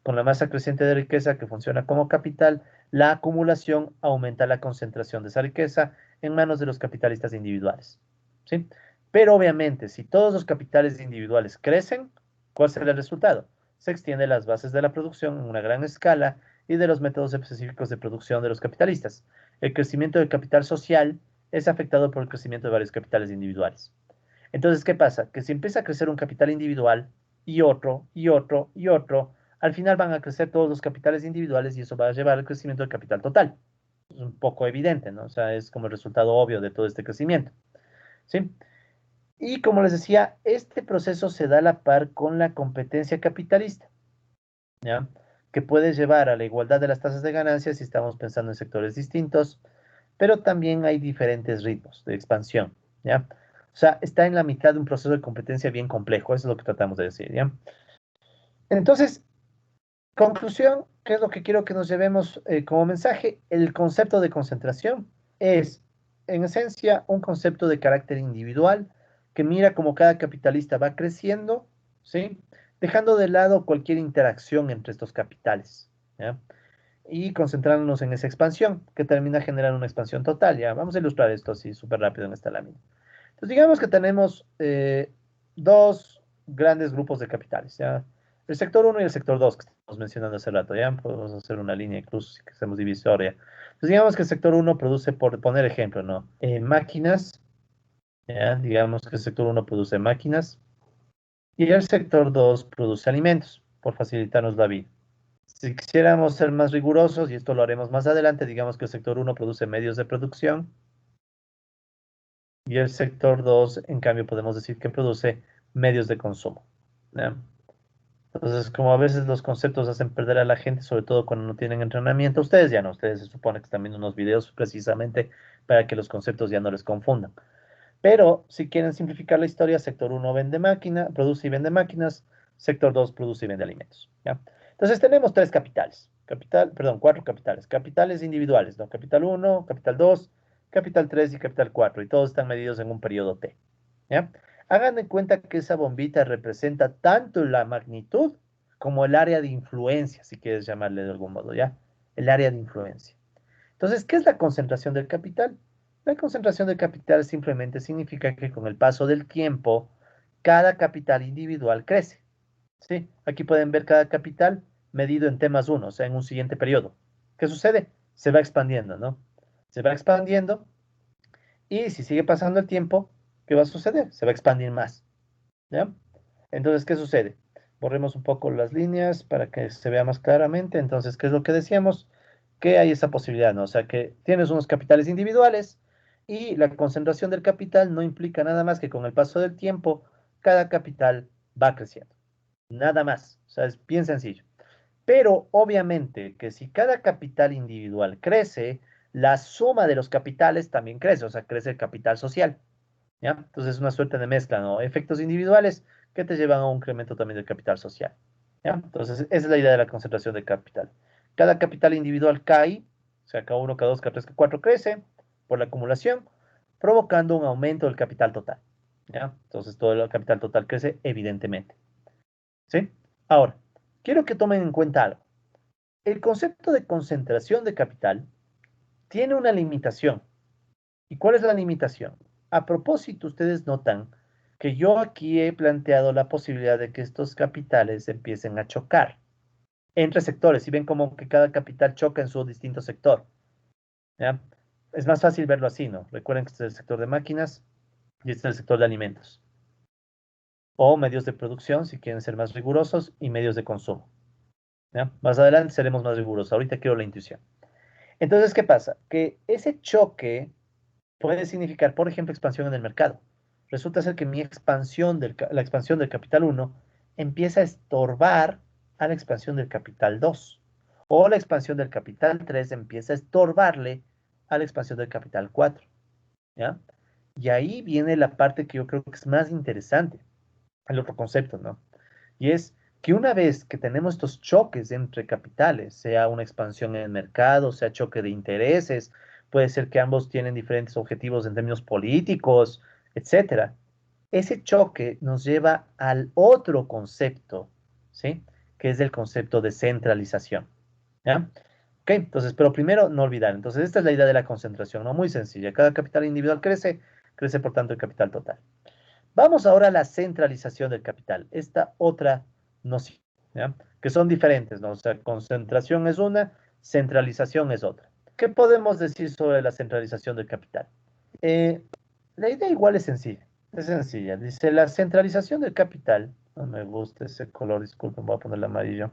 Con la masa creciente de riqueza que funciona como capital, la acumulación aumenta la concentración de esa riqueza en manos de los capitalistas individuales, ¿sí? Pero obviamente, si todos los capitales individuales crecen, ¿cuál será el resultado? Se extienden las bases de la producción en una gran escala y de los métodos específicos de producción de los capitalistas. El crecimiento del capital social es afectado por el crecimiento de varios capitales individuales. Entonces, ¿qué pasa? Que si empieza a crecer un capital individual y otro, y otro, y otro, al final van a crecer todos los capitales individuales y eso va a llevar al crecimiento del capital total. Es un poco evidente, ¿no? O sea, es como el resultado obvio de todo este crecimiento, ¿sí? Y como les decía, este proceso se da a la par con la competencia capitalista, ¿ya? Que puede llevar a la igualdad de las tasas de ganancias si estamos pensando en sectores distintos, pero también hay diferentes ritmos de expansión, ¿ya? O sea, está en la mitad de un proceso de competencia bien complejo, eso es lo que tratamos de decir, ¿ya? Entonces, conclusión, ¿qué es lo que quiero que nos llevemos como mensaje? El concepto de concentración es, en esencia, un concepto de carácter individual que mira cómo cada capitalista va creciendo, ¿sí? Dejando de lado cualquier interacción entre estos capitales, ¿ya? Y concentrarnos en esa expansión que termina generando una expansión total, ¿ya? Vamos a ilustrar esto así súper rápido en esta lámina. Entonces, digamos que tenemos dos grandes grupos de capitales, ¿ya? El sector uno y el sector 2 que estamos mencionando hace rato, ¿ya? Podemos hacer una línea incluso si hacemos divisoria. Entonces, digamos que el sector uno produce, por poner ejemplo, ¿no? Máquinas, ¿ya? Digamos que el sector uno produce máquinas y el sector 2 produce alimentos, por facilitarnos la vida. Si quisiéramos ser más rigurosos, y esto lo haremos más adelante, digamos que el sector uno produce medios de producción y el sector 2, en cambio, podemos decir que produce medios de consumo, ¿ya? Entonces, como a veces los conceptos hacen perder a la gente, sobre todo cuando no tienen entrenamiento, ustedes ya no, ustedes se supone que están viendo unos videos precisamente para que los conceptos ya no les confundan. Pero si quieren simplificar la historia, sector uno vende máquina, produce y vende máquinas, sector 2 produce y vende alimentos, ¿ya? Entonces tenemos tres capitales, perdón, cuatro capitales, capitales individuales, ¿no? Capital uno, capital 2, capital 3 y capital 4 y todos están medidos en un periodo T, ¿ya? Hagan de cuenta que esa bombita representa tanto la magnitud como el área de influencia, si quieres llamarle de algún modo, ¿ya? El área de influencia. Entonces, ¿qué es la concentración del capital? La concentración del capital simplemente significa que con el paso del tiempo, cada capital individual crece. ¿Sí? Aquí pueden ver cada capital medido en T más uno, o sea, en un siguiente periodo. ¿Qué sucede? Se va expandiendo, ¿no? Se va expandiendo y si sigue pasando el tiempo, ¿qué va a suceder? Se va a expandir más, ¿ya? Entonces, ¿qué sucede? Borremos un poco las líneas para que se vea más claramente. Entonces, ¿qué es lo que decíamos? Que hay esa posibilidad, ¿no? O sea, que tienes unos capitales individuales y la concentración del capital no implica nada más que con el paso del tiempo, cada capital va creciendo. Nada más. O sea, es bien sencillo. Pero obviamente que si cada capital individual crece, la suma de los capitales también crece, o sea, crece el capital social. ¿Ya? Entonces es una suerte de mezcla, ¿no? Efectos individuales que te llevan a un incremento también del capital social. ¿Ya? Entonces esa es la idea de la concentración de capital. Cada capital individual cae, o sea, K1, K2, K3, K4 crece por la acumulación, provocando un aumento del capital total. ¿Ya? Entonces todo el capital total crece evidentemente. ¿Sí? Ahora, quiero que tomen en cuenta algo. El concepto de concentración de capital tiene una limitación. ¿Y cuál es la limitación? A propósito, ustedes notan que yo aquí he planteado la posibilidad de que estos capitales empiecen a chocar entre sectores y ven como que cada capital choca en su distinto sector, ¿ya? Es más fácil verlo así, ¿no? Recuerden que este es el sector de máquinas y este es el sector de alimentos. O medios de producción, si quieren ser más rigurosos, y medios de consumo, ¿ya? Más adelante seremos más rigurosos. Ahorita quiero la intuición. Entonces, ¿qué pasa? Que ese choque puede significar, por ejemplo, expansión en el mercado. Resulta ser que mi expansión la expansión del capital uno empieza a estorbar a la expansión del capital 2. O la expansión del capital 3 empieza a estorbarle a la expansión del capital 4. ¿Ya? Y ahí viene la parte que yo creo que es más interesante, el otro concepto, ¿no? Y es que una vez que tenemos estos choques entre capitales, sea una expansión en el mercado, sea choque de intereses, puede ser que ambos tienen diferentes objetivos en términos políticos, etcétera. Ese choque nos lleva al otro concepto, ¿sí? Que es el concepto de centralización, ¿ya? Ok, entonces, pero primero no olvidar. Entonces, esta es la idea de la concentración, ¿no? Muy sencilla. Cada capital individual crece, crece por tanto el capital total. Vamos ahora a la centralización del capital, esta otra noción, ¿ya? Que son diferentes, ¿no? O sea, concentración es una, centralización es otra. ¿Qué podemos decir sobre la centralización del capital? Eh, la idea igual es sencilla, es sencilla. Dice, la centralización del capital, no me gusta ese color, disculpen, voy a ponerle amarillo.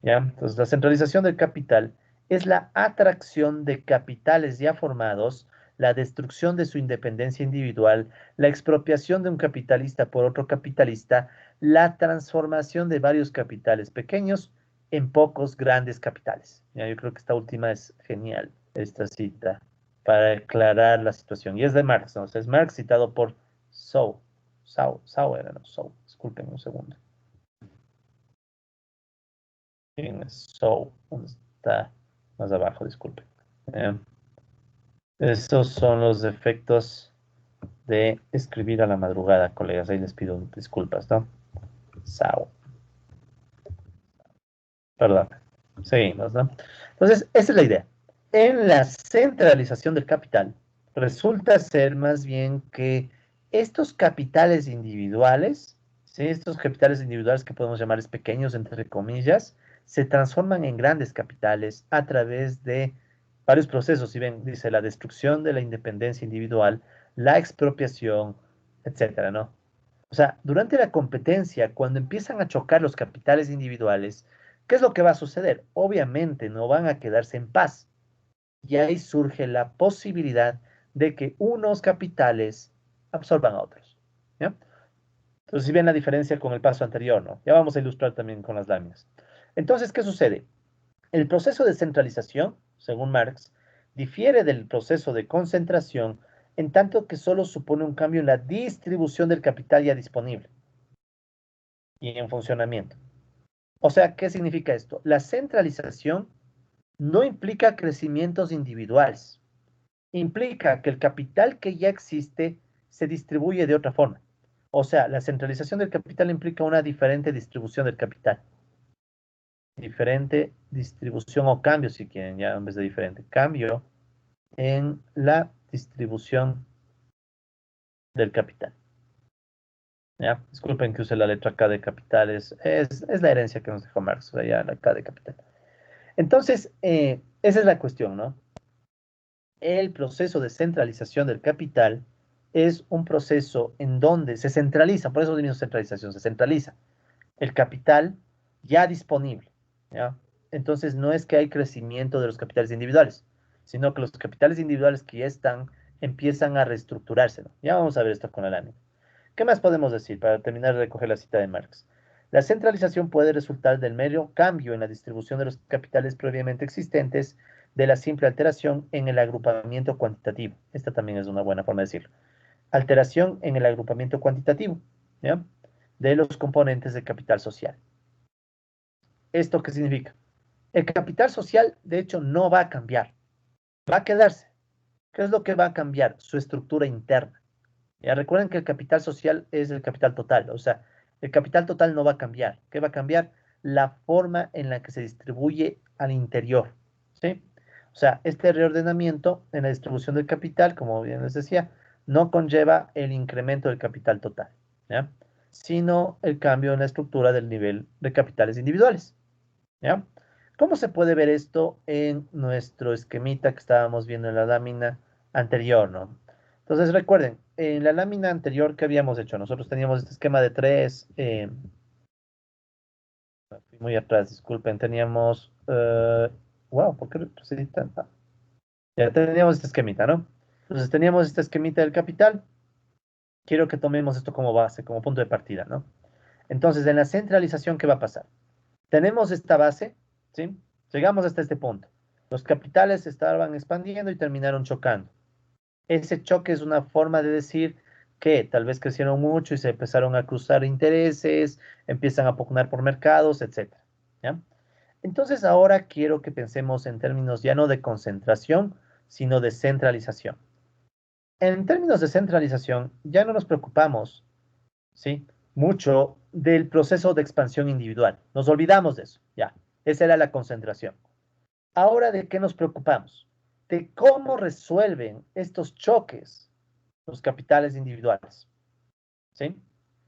¿Ya? Entonces, la centralización del capital es la atracción de capitales ya formados, la destrucción de su independencia individual, la expropiación de un capitalista por otro capitalista, la transformación de varios capitales pequeños en pocos grandes capitales. Ya, yo creo que esta última es genial, esta cita, para aclarar la situación. Y es de Marx, ¿no? O sea, es Marx citado por Sauer, no, disculpen un segundo. ¿Dónde está? Más abajo, disculpe. Eh, Estos son los efectos de escribir a la madrugada, colegas. Ahí les pido disculpas, ¿no? Sao. Perdón. Seguimos, ¿no? Entonces, esa es la idea. En la centralización del capital, resulta ser más bien que estos capitales individuales, ¿sí? Estos capitales individuales que podemos llamarles pequeños, entre comillas, se transforman en grandes capitales a través de varios procesos. Si ven, dice la destrucción de la independencia individual, la expropiación, etcétera, ¿no? O sea, durante la competencia, cuando empiezan a chocar los capitales individuales, ¿qué es lo que va a suceder? Obviamente no van a quedarse en paz. Y ahí surge la posibilidad de que unos capitales absorban a otros. ¿Ya? Entonces, si ven la diferencia con el paso anterior, ¿no? Ya vamos a ilustrar también con las láminas. Entonces, ¿qué sucede? El proceso de centralización, según Marx, difiere del proceso de concentración en tanto que solo supone un cambio en la distribución del capital ya disponible y en funcionamiento. O sea, ¿qué significa esto? La centralización no implica crecimientos individuales, implica que el capital que ya existe se distribuye de otra forma. O sea, la centralización del capital implica una diferente distribución del capital. Diferente distribución o cambio, si quieren, ya en vez de diferente. Cambio en la distribución del capital. ¿Ya? Disculpen que use la letra K de capital, es la herencia que nos dejó Marx, o sea, ya la K de capital. Entonces, esa es la cuestión, ¿no? El proceso de centralización del capital es un proceso en donde se centraliza, por eso mismo centralización, se centraliza el capital ya disponible, ¿ya? Entonces, no es que hay crecimiento de los capitales individuales, sino que los capitales individuales que ya están empiezan a reestructurarse, ¿no? Ya vamos a ver esto con la lámina. ¿Qué más podemos decir para terminar de recoger la cita de Marx? La centralización puede resultar del mero cambio en la distribución de los capitales previamente existentes, de la simple alteración en el agrupamiento cuantitativo. Esta también es una buena forma de decirlo. Alteración en el agrupamiento cuantitativo, ¿ya? De los componentes del capital social. ¿Esto qué significa? El capital social, de hecho, no va a cambiar, va a quedarse. ¿Qué es lo que va a cambiar? Su estructura interna. Ya recuerden que el capital social es el capital total, o sea, el capital total no va a cambiar. ¿Qué va a cambiar? La forma en la que se distribuye al interior, ¿sí? O sea, este reordenamiento en la distribución del capital, como bien les decía, no conlleva el incremento del capital total, ¿ya? Sino el cambio en la estructura del nivel de capitales individuales, ¿ya? ¿Cómo se puede ver esto en nuestro esquemita que estábamos viendo en la lámina anterior, ¿no? Entonces recuerden, en la lámina anterior que habíamos hecho, nosotros teníamos este esquema de tres, fui muy atrás, disculpen, teníamos, wow, ¿por qué retrocedí tanto? Ya teníamos este esquemita, ¿no? Entonces teníamos este esquemita del capital, quiero que tomemos esto como base, como punto de partida, ¿no? Entonces, en la centralización, ¿qué va a pasar? Tenemos esta base, ¿sí? Llegamos hasta este punto. Los capitales estaban expandiendo y terminaron chocando. Ese choque es una forma de decir que tal vez crecieron mucho y se empezaron a cruzar intereses, empiezan a pugnar por mercados, etcétera, ¿ya? Entonces ahora quiero que pensemos en términos ya no de concentración, sino de centralización. En términos de centralización, ya no nos preocupamos, ¿sí? Mucho del proceso de expansión individual. Nos olvidamos de eso, ya. Esa era la concentración. Ahora, ¿de qué nos preocupamos? De cómo resuelven estos choques los capitales individuales, ¿sí?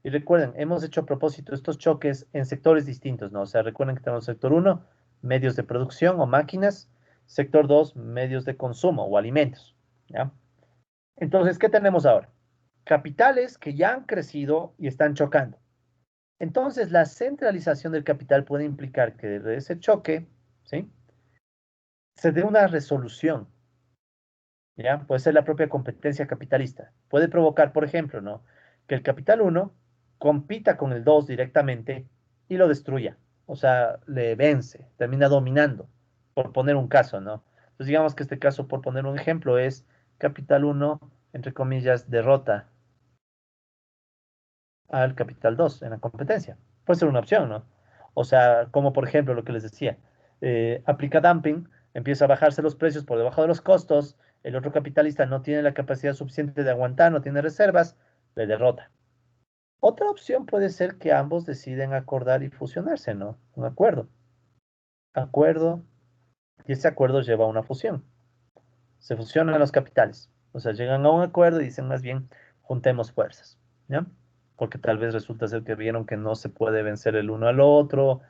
Y recuerden, hemos hecho a propósito estos choques en sectores distintos, ¿no? O sea, recuerden que tenemos sector uno, medios de producción o máquinas, sector 2, medios de consumo o alimentos, ¿ya? Entonces, ¿qué tenemos ahora? Capitales que ya han crecido y están chocando. Entonces, la centralización del capital puede implicar que de ese choque, ¿sí? Se dé una resolución, ¿ya? Puede ser la propia competencia capitalista. Puede provocar, por ejemplo, ¿no? Que el capital uno compita con el 2 directamente y lo destruya. O sea, le vence, termina dominando, por poner un caso, ¿no? Entonces, digamos que este caso, por poner un ejemplo, es capital uno entre comillas, derrota al capital 2 en la competencia. Puede ser una opción, ¿no? O sea, como por ejemplo lo que les decía, aplica dumping, empieza a bajarse los precios por debajo de los costos, el otro capitalista no tiene la capacidad suficiente de aguantar, no tiene reservas, le derrota. Otra opción puede ser que ambos deciden acordar y fusionarse, ¿no? Un acuerdo. Acuerdo, y ese acuerdo lleva a una fusión. Se fusionan los capitales. O sea, llegan a un acuerdo y dicen más bien, juntemos fuerzas, ¿ya? Porque tal vez resulta ser que vieron que no se puede vencer el uno al otro.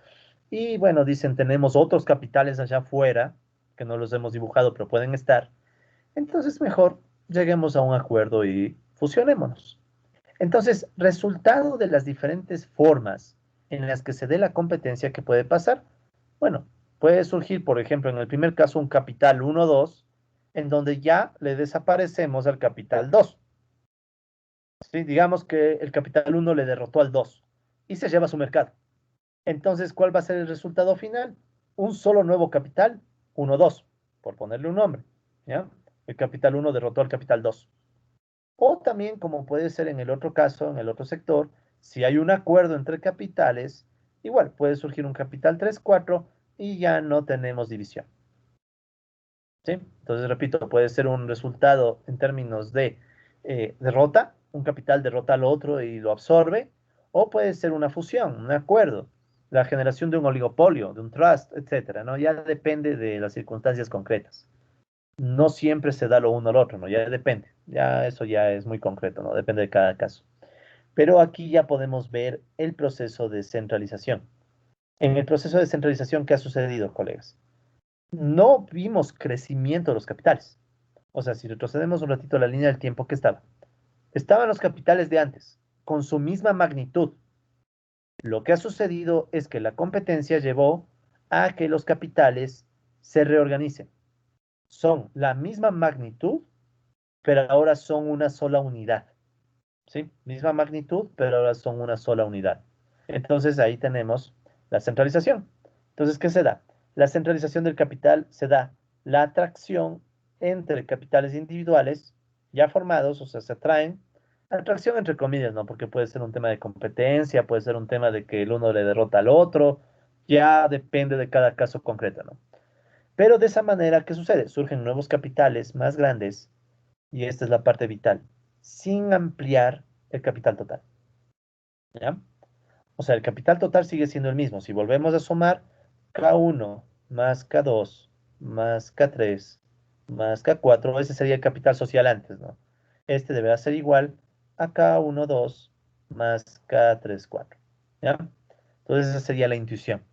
Y bueno, dicen, tenemos otros capitales allá afuera, que no los hemos dibujado, pero pueden estar. Entonces, mejor lleguemos a un acuerdo y fusionémonos. Entonces, resultado de las diferentes formas en las que se dé la competencia que puede pasar, bueno, puede surgir, por ejemplo, en el primer caso, un capital 1-2, en donde ya le desaparecemos al capital 2. ¿Sí? Digamos que el capital 1 le derrotó al 2 y se lleva su mercado. Entonces, ¿cuál va a ser el resultado final? Un solo nuevo capital, 1-2, por ponerle un nombre. ¿Ya? El capital 1 derrotó al capital 2. O también, como puede ser en el otro caso, en el otro sector, si hay un acuerdo entre capitales, igual puede surgir un capital 3-4 y ya no tenemos división. ¿Sí? Entonces, repito, puede ser un resultado en términos de derrota, un capital derrota al otro y lo absorbe, o puede ser una fusión, un acuerdo, la generación de un oligopolio, de un trust, etcétera, ¿no? Ya depende de las circunstancias concretas. No siempre se da lo uno al otro, ¿no? Ya depende, ya eso ya es muy concreto, ¿no? Depende de cada caso. Pero aquí ya podemos ver el proceso de centralización. En el proceso de centralización, ¿qué ha sucedido, colegas? No vimos crecimiento de los capitales. O sea, si retrocedemos un ratito a la línea del tiempo que estaba, estaban los capitales de antes, con su misma magnitud. Lo que ha sucedido es que la competencia llevó a que los capitales se reorganicen. Son la misma magnitud, pero ahora son una sola unidad. ¿Sí? Misma magnitud, pero ahora son una sola unidad. Entonces ahí tenemos la centralización. Entonces, ¿qué se da? La centralización del capital se da la atracción entre capitales individuales ya formados, o sea, se atraen. Atracción entre comillas, ¿no? Porque puede ser un tema de competencia, puede ser un tema de que el uno le derrota al otro, ya depende de cada caso concreto, ¿no? Pero de esa manera, ¿qué sucede? Surgen nuevos capitales más grandes, y esta es la parte vital, sin ampliar el capital total, ¿ya? O sea, el capital total sigue siendo el mismo. Si volvemos a sumar K1 más K2 más K3 más K4, ese sería el capital social antes, ¿no? Este deberá ser igual a K1, 2 más K3, 4, ¿ya? Entonces esa sería la intuición.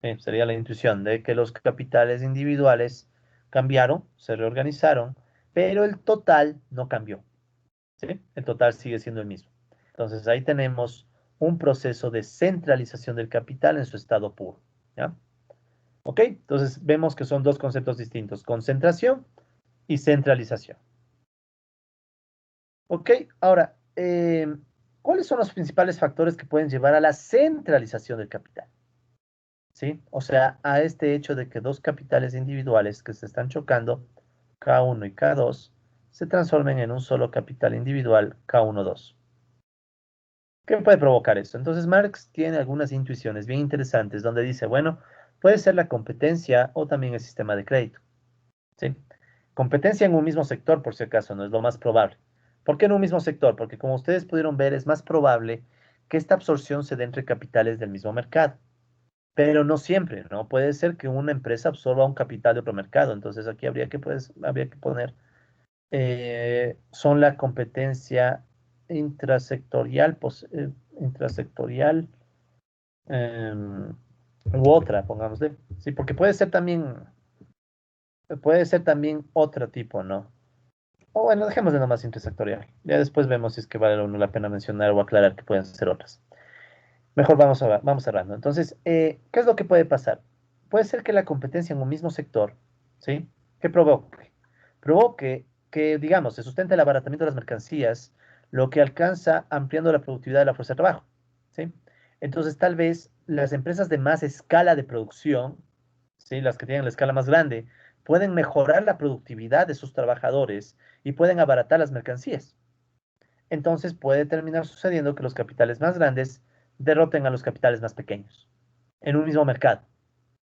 ¿Sí? Sería la intuición de que los capitales individuales cambiaron, se reorganizaron, pero el total no cambió. ¿Sí? El total sigue siendo el mismo. Entonces ahí tenemos un proceso de centralización del capital en su estado puro. ¿Ya? ¿Ok? Entonces vemos que son dos conceptos distintos, concentración y centralización. ¿Ok? Ahora, ¿cuáles son los principales factores que pueden llevar a la centralización del capital? ¿Sí? O sea, a este hecho de que dos capitales individuales que se están chocando, K1 y K2, se transformen en un solo capital individual K12. ¿Qué puede provocar esto? Entonces Marx tiene algunas intuiciones bien interesantes donde dice, bueno, puede ser la competencia o también el sistema de crédito. ¿Sí? Competencia en un mismo sector, por si acaso, no es lo más probable. ¿Por qué en un mismo sector? Porque como ustedes pudieron ver, es más probable que esta absorción se dé entre capitales del mismo mercado. Pero no siempre, ¿no? Puede ser que una empresa absorba un capital de otro mercado. Entonces aquí habría que, pues, habría que poner, son la competencia intrasectorial, intrasectorial em, u otra, pongámosle. Sí, porque puede ser también otro tipo, ¿no? O bueno, dejemos de nomás intersectorial. Ya después vemos si es que vale o no la pena mencionar o aclarar que pueden ser otras. Mejor vamos cerrando. Entonces, ¿qué es lo que puede pasar? Puede ser que la competencia en un mismo sector, ¿sí? ¿Qué provoque? Provoque que, digamos, se sustente el abaratamiento de las mercancías, lo que alcanza ampliando la productividad de la fuerza de trabajo, ¿sí? Entonces, tal vez las empresas de más escala de producción, ¿sí? Las que tienen la escala más grande, pueden mejorar la productividad de sus trabajadores y pueden abaratar las mercancías. Entonces puede terminar sucediendo que los capitales más grandes derroten a los capitales más pequeños en un mismo mercado.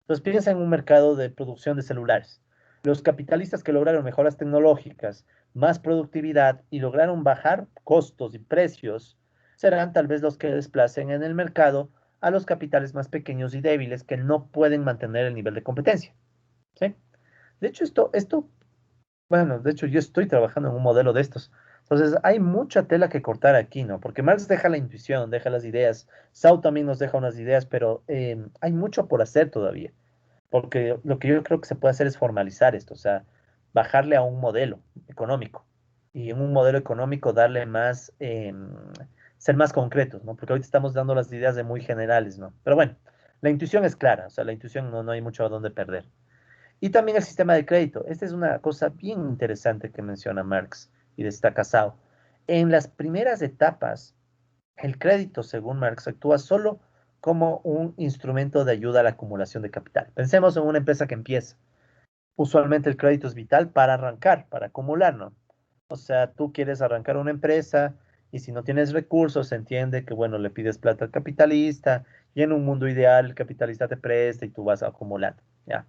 Entonces piensa en un mercado de producción de celulares. Los capitalistas que lograron mejoras tecnológicas, más productividad y lograron bajar costos y precios serán tal vez los que desplacen en el mercado a los capitales más pequeños y débiles que no pueden mantener el nivel de competencia. ¿Sí? De hecho, bueno, de hecho yo estoy trabajando en un modelo de estos. Entonces hay mucha tela que cortar aquí, ¿no? Porque Marx deja la intuición, deja las ideas, Sau también nos deja unas ideas, pero hay mucho por hacer todavía. Porque lo que yo creo que se puede hacer es formalizar esto, o sea, bajarle a un modelo económico y en un modelo económico darle más, ser más concretos, ¿no? Porque ahorita estamos dando las ideas de muy generales, ¿no? Pero bueno, la intuición es clara, o sea, la intuición no hay mucho a dónde perder. Y también el sistema de crédito. Esta es una cosa bien interesante que menciona Marx y destaca Sau. En las primeras etapas, el crédito, según Marx, actúa solo como un instrumento de ayuda a la acumulación de capital. Pensemos en una empresa que empieza. Usualmente el crédito es vital para arrancar, para acumular, ¿no? O sea, tú quieres arrancar una empresa y si no tienes recursos, se entiende que, bueno, le pides plata al capitalista y en un mundo ideal el capitalista te presta y tú vas acumulando, ¿ya?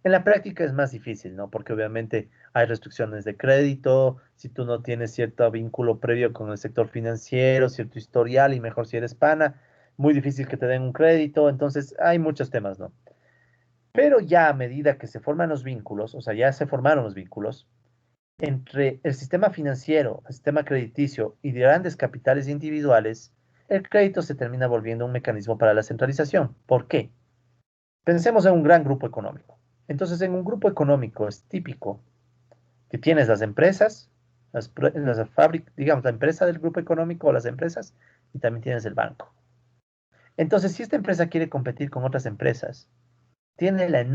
En la práctica es más difícil, ¿no? Porque obviamente hay restricciones de crédito, si tú no tienes cierto vínculo previo con el sector financiero, cierto historial y mejor si eres pana, muy difícil que te den un crédito, entonces hay muchos temas, ¿no? Pero ya a medida que se forman los vínculos, o sea, ya se formaron los vínculos entre el sistema financiero, el sistema crediticio y de grandes capitales individuales, el crédito se termina volviendo un mecanismo para la centralización. ¿Por qué? Pensemos en un gran grupo económico. Entonces, en un grupo económico es típico que tienes las empresas, las fábricas, digamos, la empresa del grupo económico o las empresas, y también tienes el banco. Entonces, si esta empresa quiere competir con otras empresas, tiene la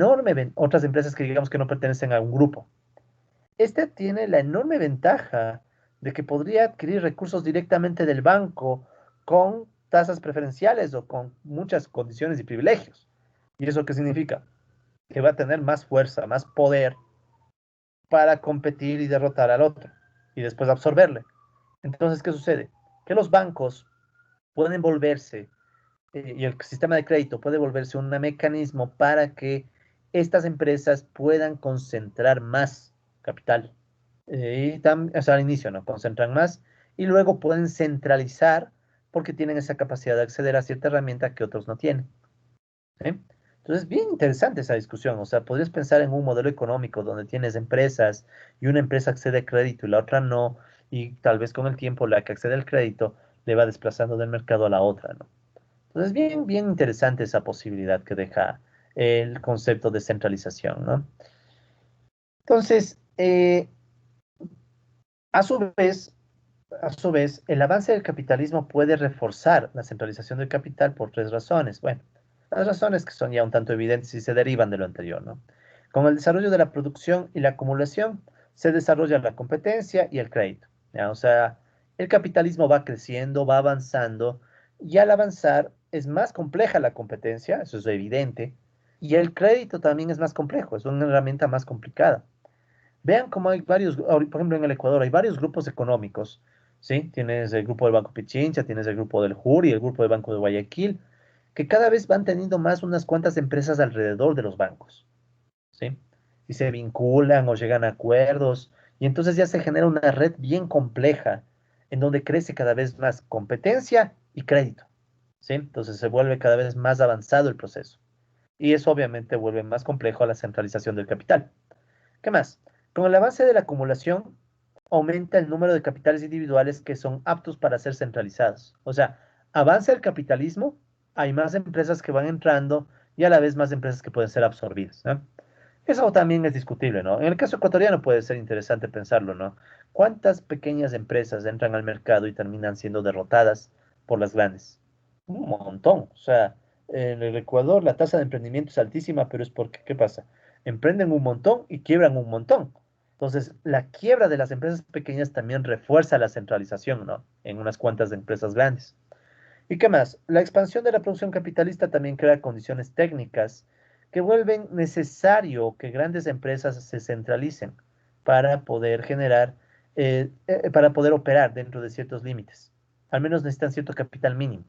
otras empresas que digamos que no pertenecen a un grupo. Este tiene la enorme ventaja de que podría adquirir recursos directamente del banco con tasas preferenciales o con muchas condiciones y privilegios. ¿Y eso qué significa? Que va a tener más fuerza, más poder para competir y derrotar al otro y después absorberle. Entonces, ¿qué sucede? Que los bancos pueden volverse, y el sistema de crédito puede volverse un mecanismo para que estas empresas puedan concentrar más capital. O sea, al inicio, ¿no? Concentran más y luego pueden centralizar porque tienen esa capacidad de acceder a cierta herramienta que otros no tienen. ¿Sí? Entonces, bien interesante esa discusión. O sea, podrías pensar en un modelo económico donde tienes empresas y una empresa accede a crédito y la otra no, y tal vez con el tiempo la que accede al crédito le va desplazando del mercado a la otra, ¿no? Entonces, bien interesante esa posibilidad que deja el concepto de centralización, ¿no? Entonces, a su vez, el avance del capitalismo puede reforzar la centralización del capital por tres razones. Bueno, las razones que son ya un tanto evidentes y se derivan de lo anterior, ¿no? Con el desarrollo de la producción y la acumulación, se desarrolla la competencia y el crédito, ¿ya? O sea, el capitalismo va creciendo, va avanzando, y al avanzar es más compleja la competencia, eso es evidente, y el crédito también es más complejo, es una herramienta más complicada. Vean cómo hay varios, por ejemplo, en el Ecuador hay varios grupos económicos, ¿sí? Tienes el grupo del Banco Pichincha, tienes el grupo del JURI, el grupo del Banco de Guayaquil, que cada vez van teniendo más unas cuantas empresas alrededor de los bancos, ¿sí? Y se vinculan o llegan a acuerdos, y entonces ya se genera una red bien compleja, en donde crece cada vez más competencia y crédito, ¿sí? Entonces se vuelve cada vez más avanzado el proceso. Y eso obviamente vuelve más complejo a la centralización del capital. ¿Qué más? Con el avance de la acumulación, aumenta el número de capitales individuales que son aptos para ser centralizados. O sea, avanza el capitalismo, hay más empresas que van entrando y a la vez más empresas que pueden ser absorbidas, ¿no? Eso también es discutible, ¿no? En el caso ecuatoriano puede ser interesante pensarlo, ¿no? ¿Cuántas pequeñas empresas entran al mercado y terminan siendo derrotadas por las grandes? Un montón. O sea, en el Ecuador la tasa de emprendimiento es altísima, pero es porque, ¿qué pasa? Emprenden un montón y quiebran un montón. Entonces, la quiebra de las empresas pequeñas también refuerza la centralización, ¿no? En unas cuantas de empresas grandes. ¿Y qué más? La expansión de la producción capitalista también crea condiciones técnicas que vuelven necesario que grandes empresas se centralicen para poder generar, para poder operar dentro de ciertos límites. Al menos necesitan cierto capital mínimo.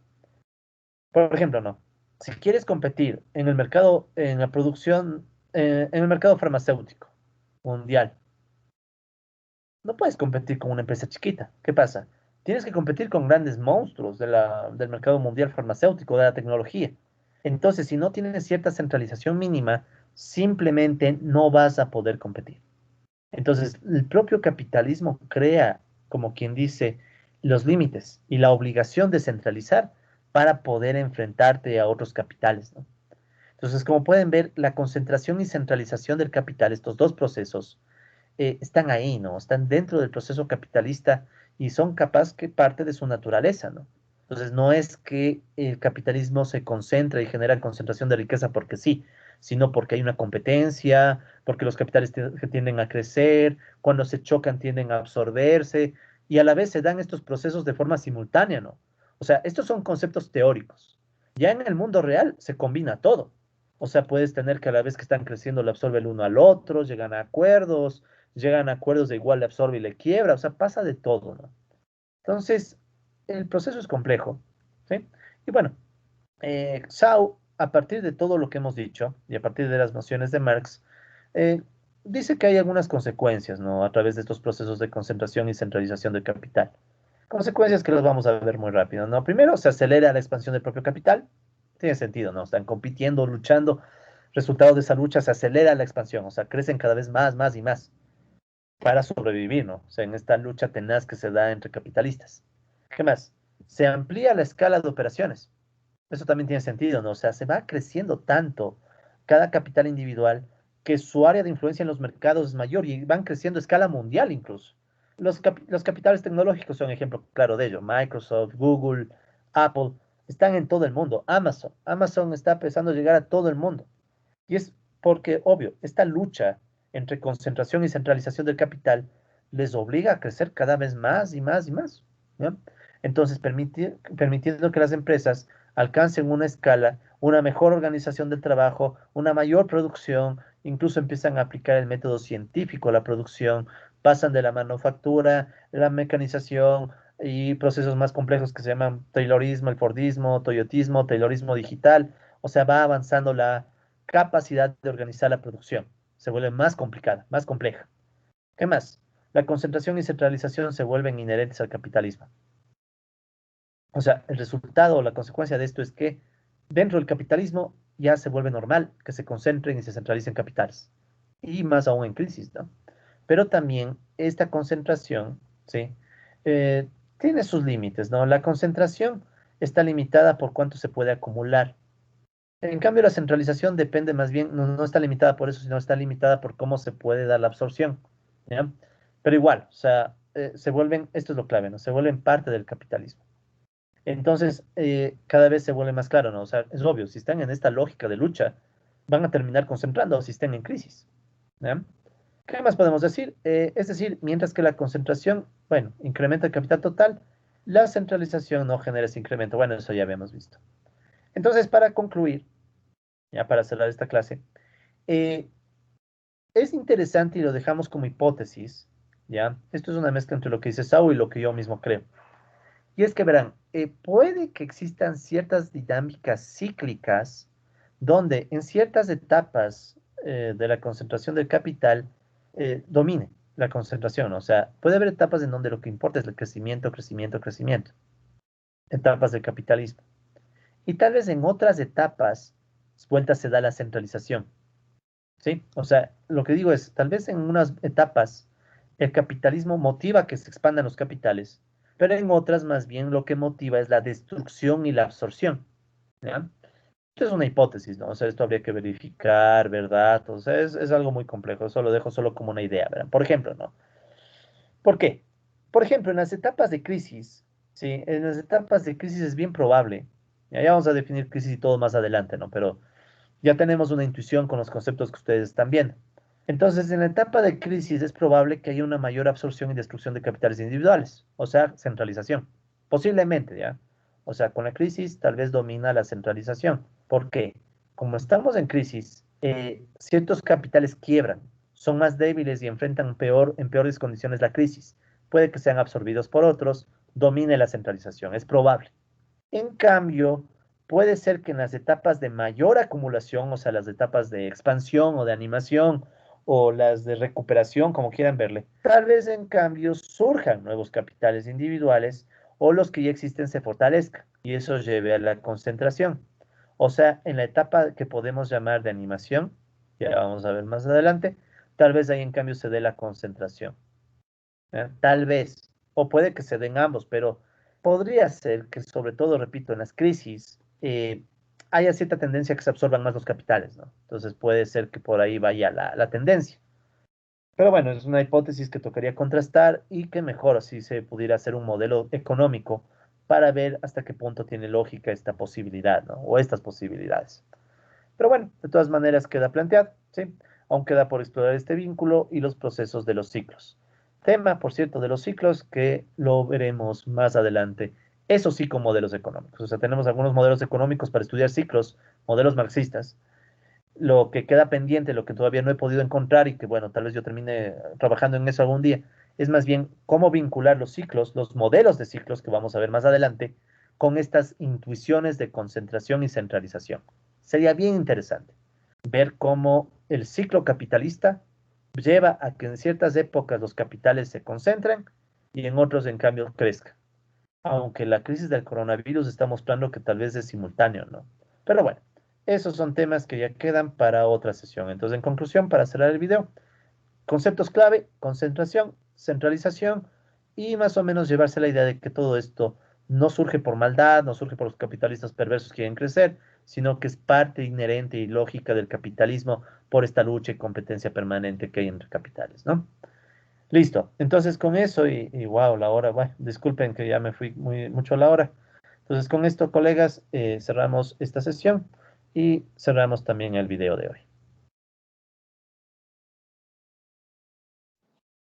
Por ejemplo, no. Si quieres competir en el mercado, en la producción, en el mercado farmacéutico mundial, no puedes competir con una empresa chiquita. ¿Qué pasa? Tienes que competir con grandes monstruos del mercado mundial farmacéutico, de la tecnología. Entonces, si no tienes cierta centralización mínima, simplemente no vas a poder competir. Entonces, el propio capitalismo crea, como quien dice, los límites y la obligación de centralizar para poder enfrentarte a otros capitales, ¿no? Entonces, como pueden ver, la concentración y centralización del capital, estos dos procesos, están ahí, ¿no? Están dentro del proceso capitalista y son capaz que parte de su naturaleza, ¿no? Entonces, no es que el capitalismo se concentra y genera concentración de riqueza porque sí, sino porque hay una competencia, porque los capitales que tienden a crecer, cuando se chocan tienden a absorberse y a la vez se dan estos procesos de forma simultánea, ¿no? O sea, estos son conceptos teóricos. Ya en el mundo real se combina todo. O sea, puedes tener que a la vez que están creciendo le absorbe el uno al otro, llegan a acuerdos de igual le absorbe y le quiebra, o sea, pasa de todo, ¿no? Entonces, el proceso es complejo, ¿sí? Y bueno, Sau, a partir de todo lo que hemos dicho y a partir de las nociones de Marx, eh, dice que hay algunas consecuencias, ¿no? A través de estos procesos de concentración y centralización del capital. Consecuencias que las vamos a ver muy rápido, ¿no? Primero, se acelera la expansión del propio capital. Tiene sentido, ¿no? Están compitiendo, luchando. Resultado de esa lucha se acelera la expansión, o sea, crecen cada vez más, más y más para sobrevivir, ¿no? O sea, en esta lucha tenaz que se da entre capitalistas. ¿Qué más? Se amplía la escala de operaciones. Eso también tiene sentido, ¿no? O sea, se va creciendo tanto cada capital individual que su área de influencia en los mercados es mayor y van creciendo a escala mundial incluso. Los capitales tecnológicos son ejemplo claro de ello. Microsoft, Google, Apple, están en todo el mundo. Amazon está empezando a llegar a todo el mundo. Y es porque, obvio, esta lucha entre concentración y centralización del capital les obliga a crecer cada vez más y más y más, ¿no? Entonces, permitiendo que las empresas alcancen una escala, una mejor organización del trabajo, una mayor producción, incluso empiezan a aplicar el método científico a la producción, pasan de la manufactura, la mecanización y procesos más complejos que se llaman Taylorismo, el Fordismo, Toyotismo, Taylorismo digital, o sea, va avanzando la capacidad de organizar la producción. Se vuelve más complicada, más compleja. ¿Qué más? La concentración y centralización se vuelven inherentes al capitalismo. O sea, el resultado o la consecuencia de esto es que dentro del capitalismo ya se vuelve normal que se concentren y se centralicen capitales. Y más aún en crisis, ¿no? Pero también esta concentración, ¿sí? Eh, tiene sus límites, ¿no? La concentración está limitada por cuánto se puede acumular. En cambio, la centralización depende más bien, no está limitada por eso, sino está limitada por cómo se puede dar la absorción, ¿ya? Pero igual, o sea, se vuelven, esto es lo clave, ¿no? Se vuelven parte del capitalismo. Entonces, cada vez se vuelve más claro, ¿no? O sea, es obvio, si están en esta lógica de lucha, van a terminar concentrando si están en crisis, ¿ya? ¿Qué más podemos decir? Es decir, mientras que la concentración, bueno, incrementa el capital total, la centralización no genera ese incremento. Bueno, eso ya habíamos visto. Entonces, para concluir, ya para cerrar esta clase, eh, es interesante y lo dejamos como hipótesis, ¿ya? Esto es una mezcla entre lo que dice Sau y lo que yo mismo creo. Y es que verán, puede que existan ciertas dinámicas cíclicas donde en ciertas etapas de la concentración del capital domine la concentración. O sea, puede haber etapas en donde lo que importa es el crecimiento, crecimiento, crecimiento. Etapas del capitalismo. Y tal vez en otras etapas, vuelta se da la centralización. ¿Sí? O sea, lo que digo es, tal vez en unas etapas el capitalismo motiva que se expandan los capitales, pero en otras más bien lo que motiva es la destrucción y la absorción, ¿ya? Esto es una hipótesis, ¿no? O sea, esto habría que verificar, ¿verdad? O sea, es algo muy complejo, eso lo dejo solo como una idea, ¿verdad? Por ejemplo, ¿no? ¿Por qué? Por ejemplo, en las etapas de crisis, ¿sí? En las etapas de crisis es bien probable, ya vamos a definir crisis y todo más adelante, ¿no? Pero ya tenemos una intuición con los conceptos que ustedes están viendo. Entonces, en la etapa de crisis es probable que haya una mayor absorción y destrucción de capitales individuales, o sea, centralización. Posiblemente, ¿ya? O sea, con la crisis tal vez domina la centralización. ¿Por qué? Como estamos en crisis, ciertos capitales quiebran, son más débiles y enfrentan en peores condiciones la crisis. Puede que sean absorbidos por otros, domine la centralización, es probable. En cambio, puede ser que en las etapas de mayor acumulación, o sea, las etapas de expansión o de animación o las de recuperación, como quieran verle, tal vez en cambio surjan nuevos capitales individuales o los que ya existen se fortalezcan y eso lleve a la concentración. O sea, en la etapa que podemos llamar de animación, ya vamos a ver más adelante, tal vez ahí en cambio se dé la concentración. ¿Ya? Tal vez, o puede que se den ambos, pero podría ser que sobre todo, repito, en las crisis haya cierta tendencia a que se absorban más los capitales, ¿no? Entonces puede ser que por ahí vaya la tendencia. Pero bueno, es una hipótesis que tocaría contrastar y que mejor si se pudiera hacer un modelo económico para ver hasta qué punto tiene lógica esta posibilidad, ¿no? O estas posibilidades. Pero bueno, de todas maneras queda planteado, ¿sí? Aún queda por explorar este vínculo y los procesos de los ciclos. Tema, por cierto, de los ciclos que lo veremos más adelante. Eso sí con modelos económicos. O sea, tenemos algunos modelos económicos para estudiar ciclos, modelos marxistas. Lo que queda pendiente, lo que todavía no he podido encontrar y que, bueno, tal vez yo termine trabajando en eso algún día, es más bien cómo vincular los ciclos, los modelos de ciclos que vamos a ver más adelante, con estas intuiciones de concentración y centralización. Sería bien interesante ver cómo el ciclo capitalista lleva a que en ciertas épocas los capitales se concentren y en otros, en cambio, crezcan. Aunque la crisis del coronavirus está mostrando que tal vez es simultáneo, ¿no? Pero bueno, esos son temas que ya quedan para otra sesión. Entonces, en conclusión, para cerrar el video, conceptos clave, concentración, centralización y más o menos llevarse la idea de que todo esto no surge por maldad, no surge por los capitalistas perversos que quieren crecer, sino que es parte inherente y lógica del capitalismo por esta lucha y competencia permanente que hay entre capitales, ¿no? Listo. Entonces con eso y wow, la hora, bueno, disculpen que ya me fui mucho a la hora. Entonces con esto, colegas, cerramos esta sesión y cerramos también el video de hoy.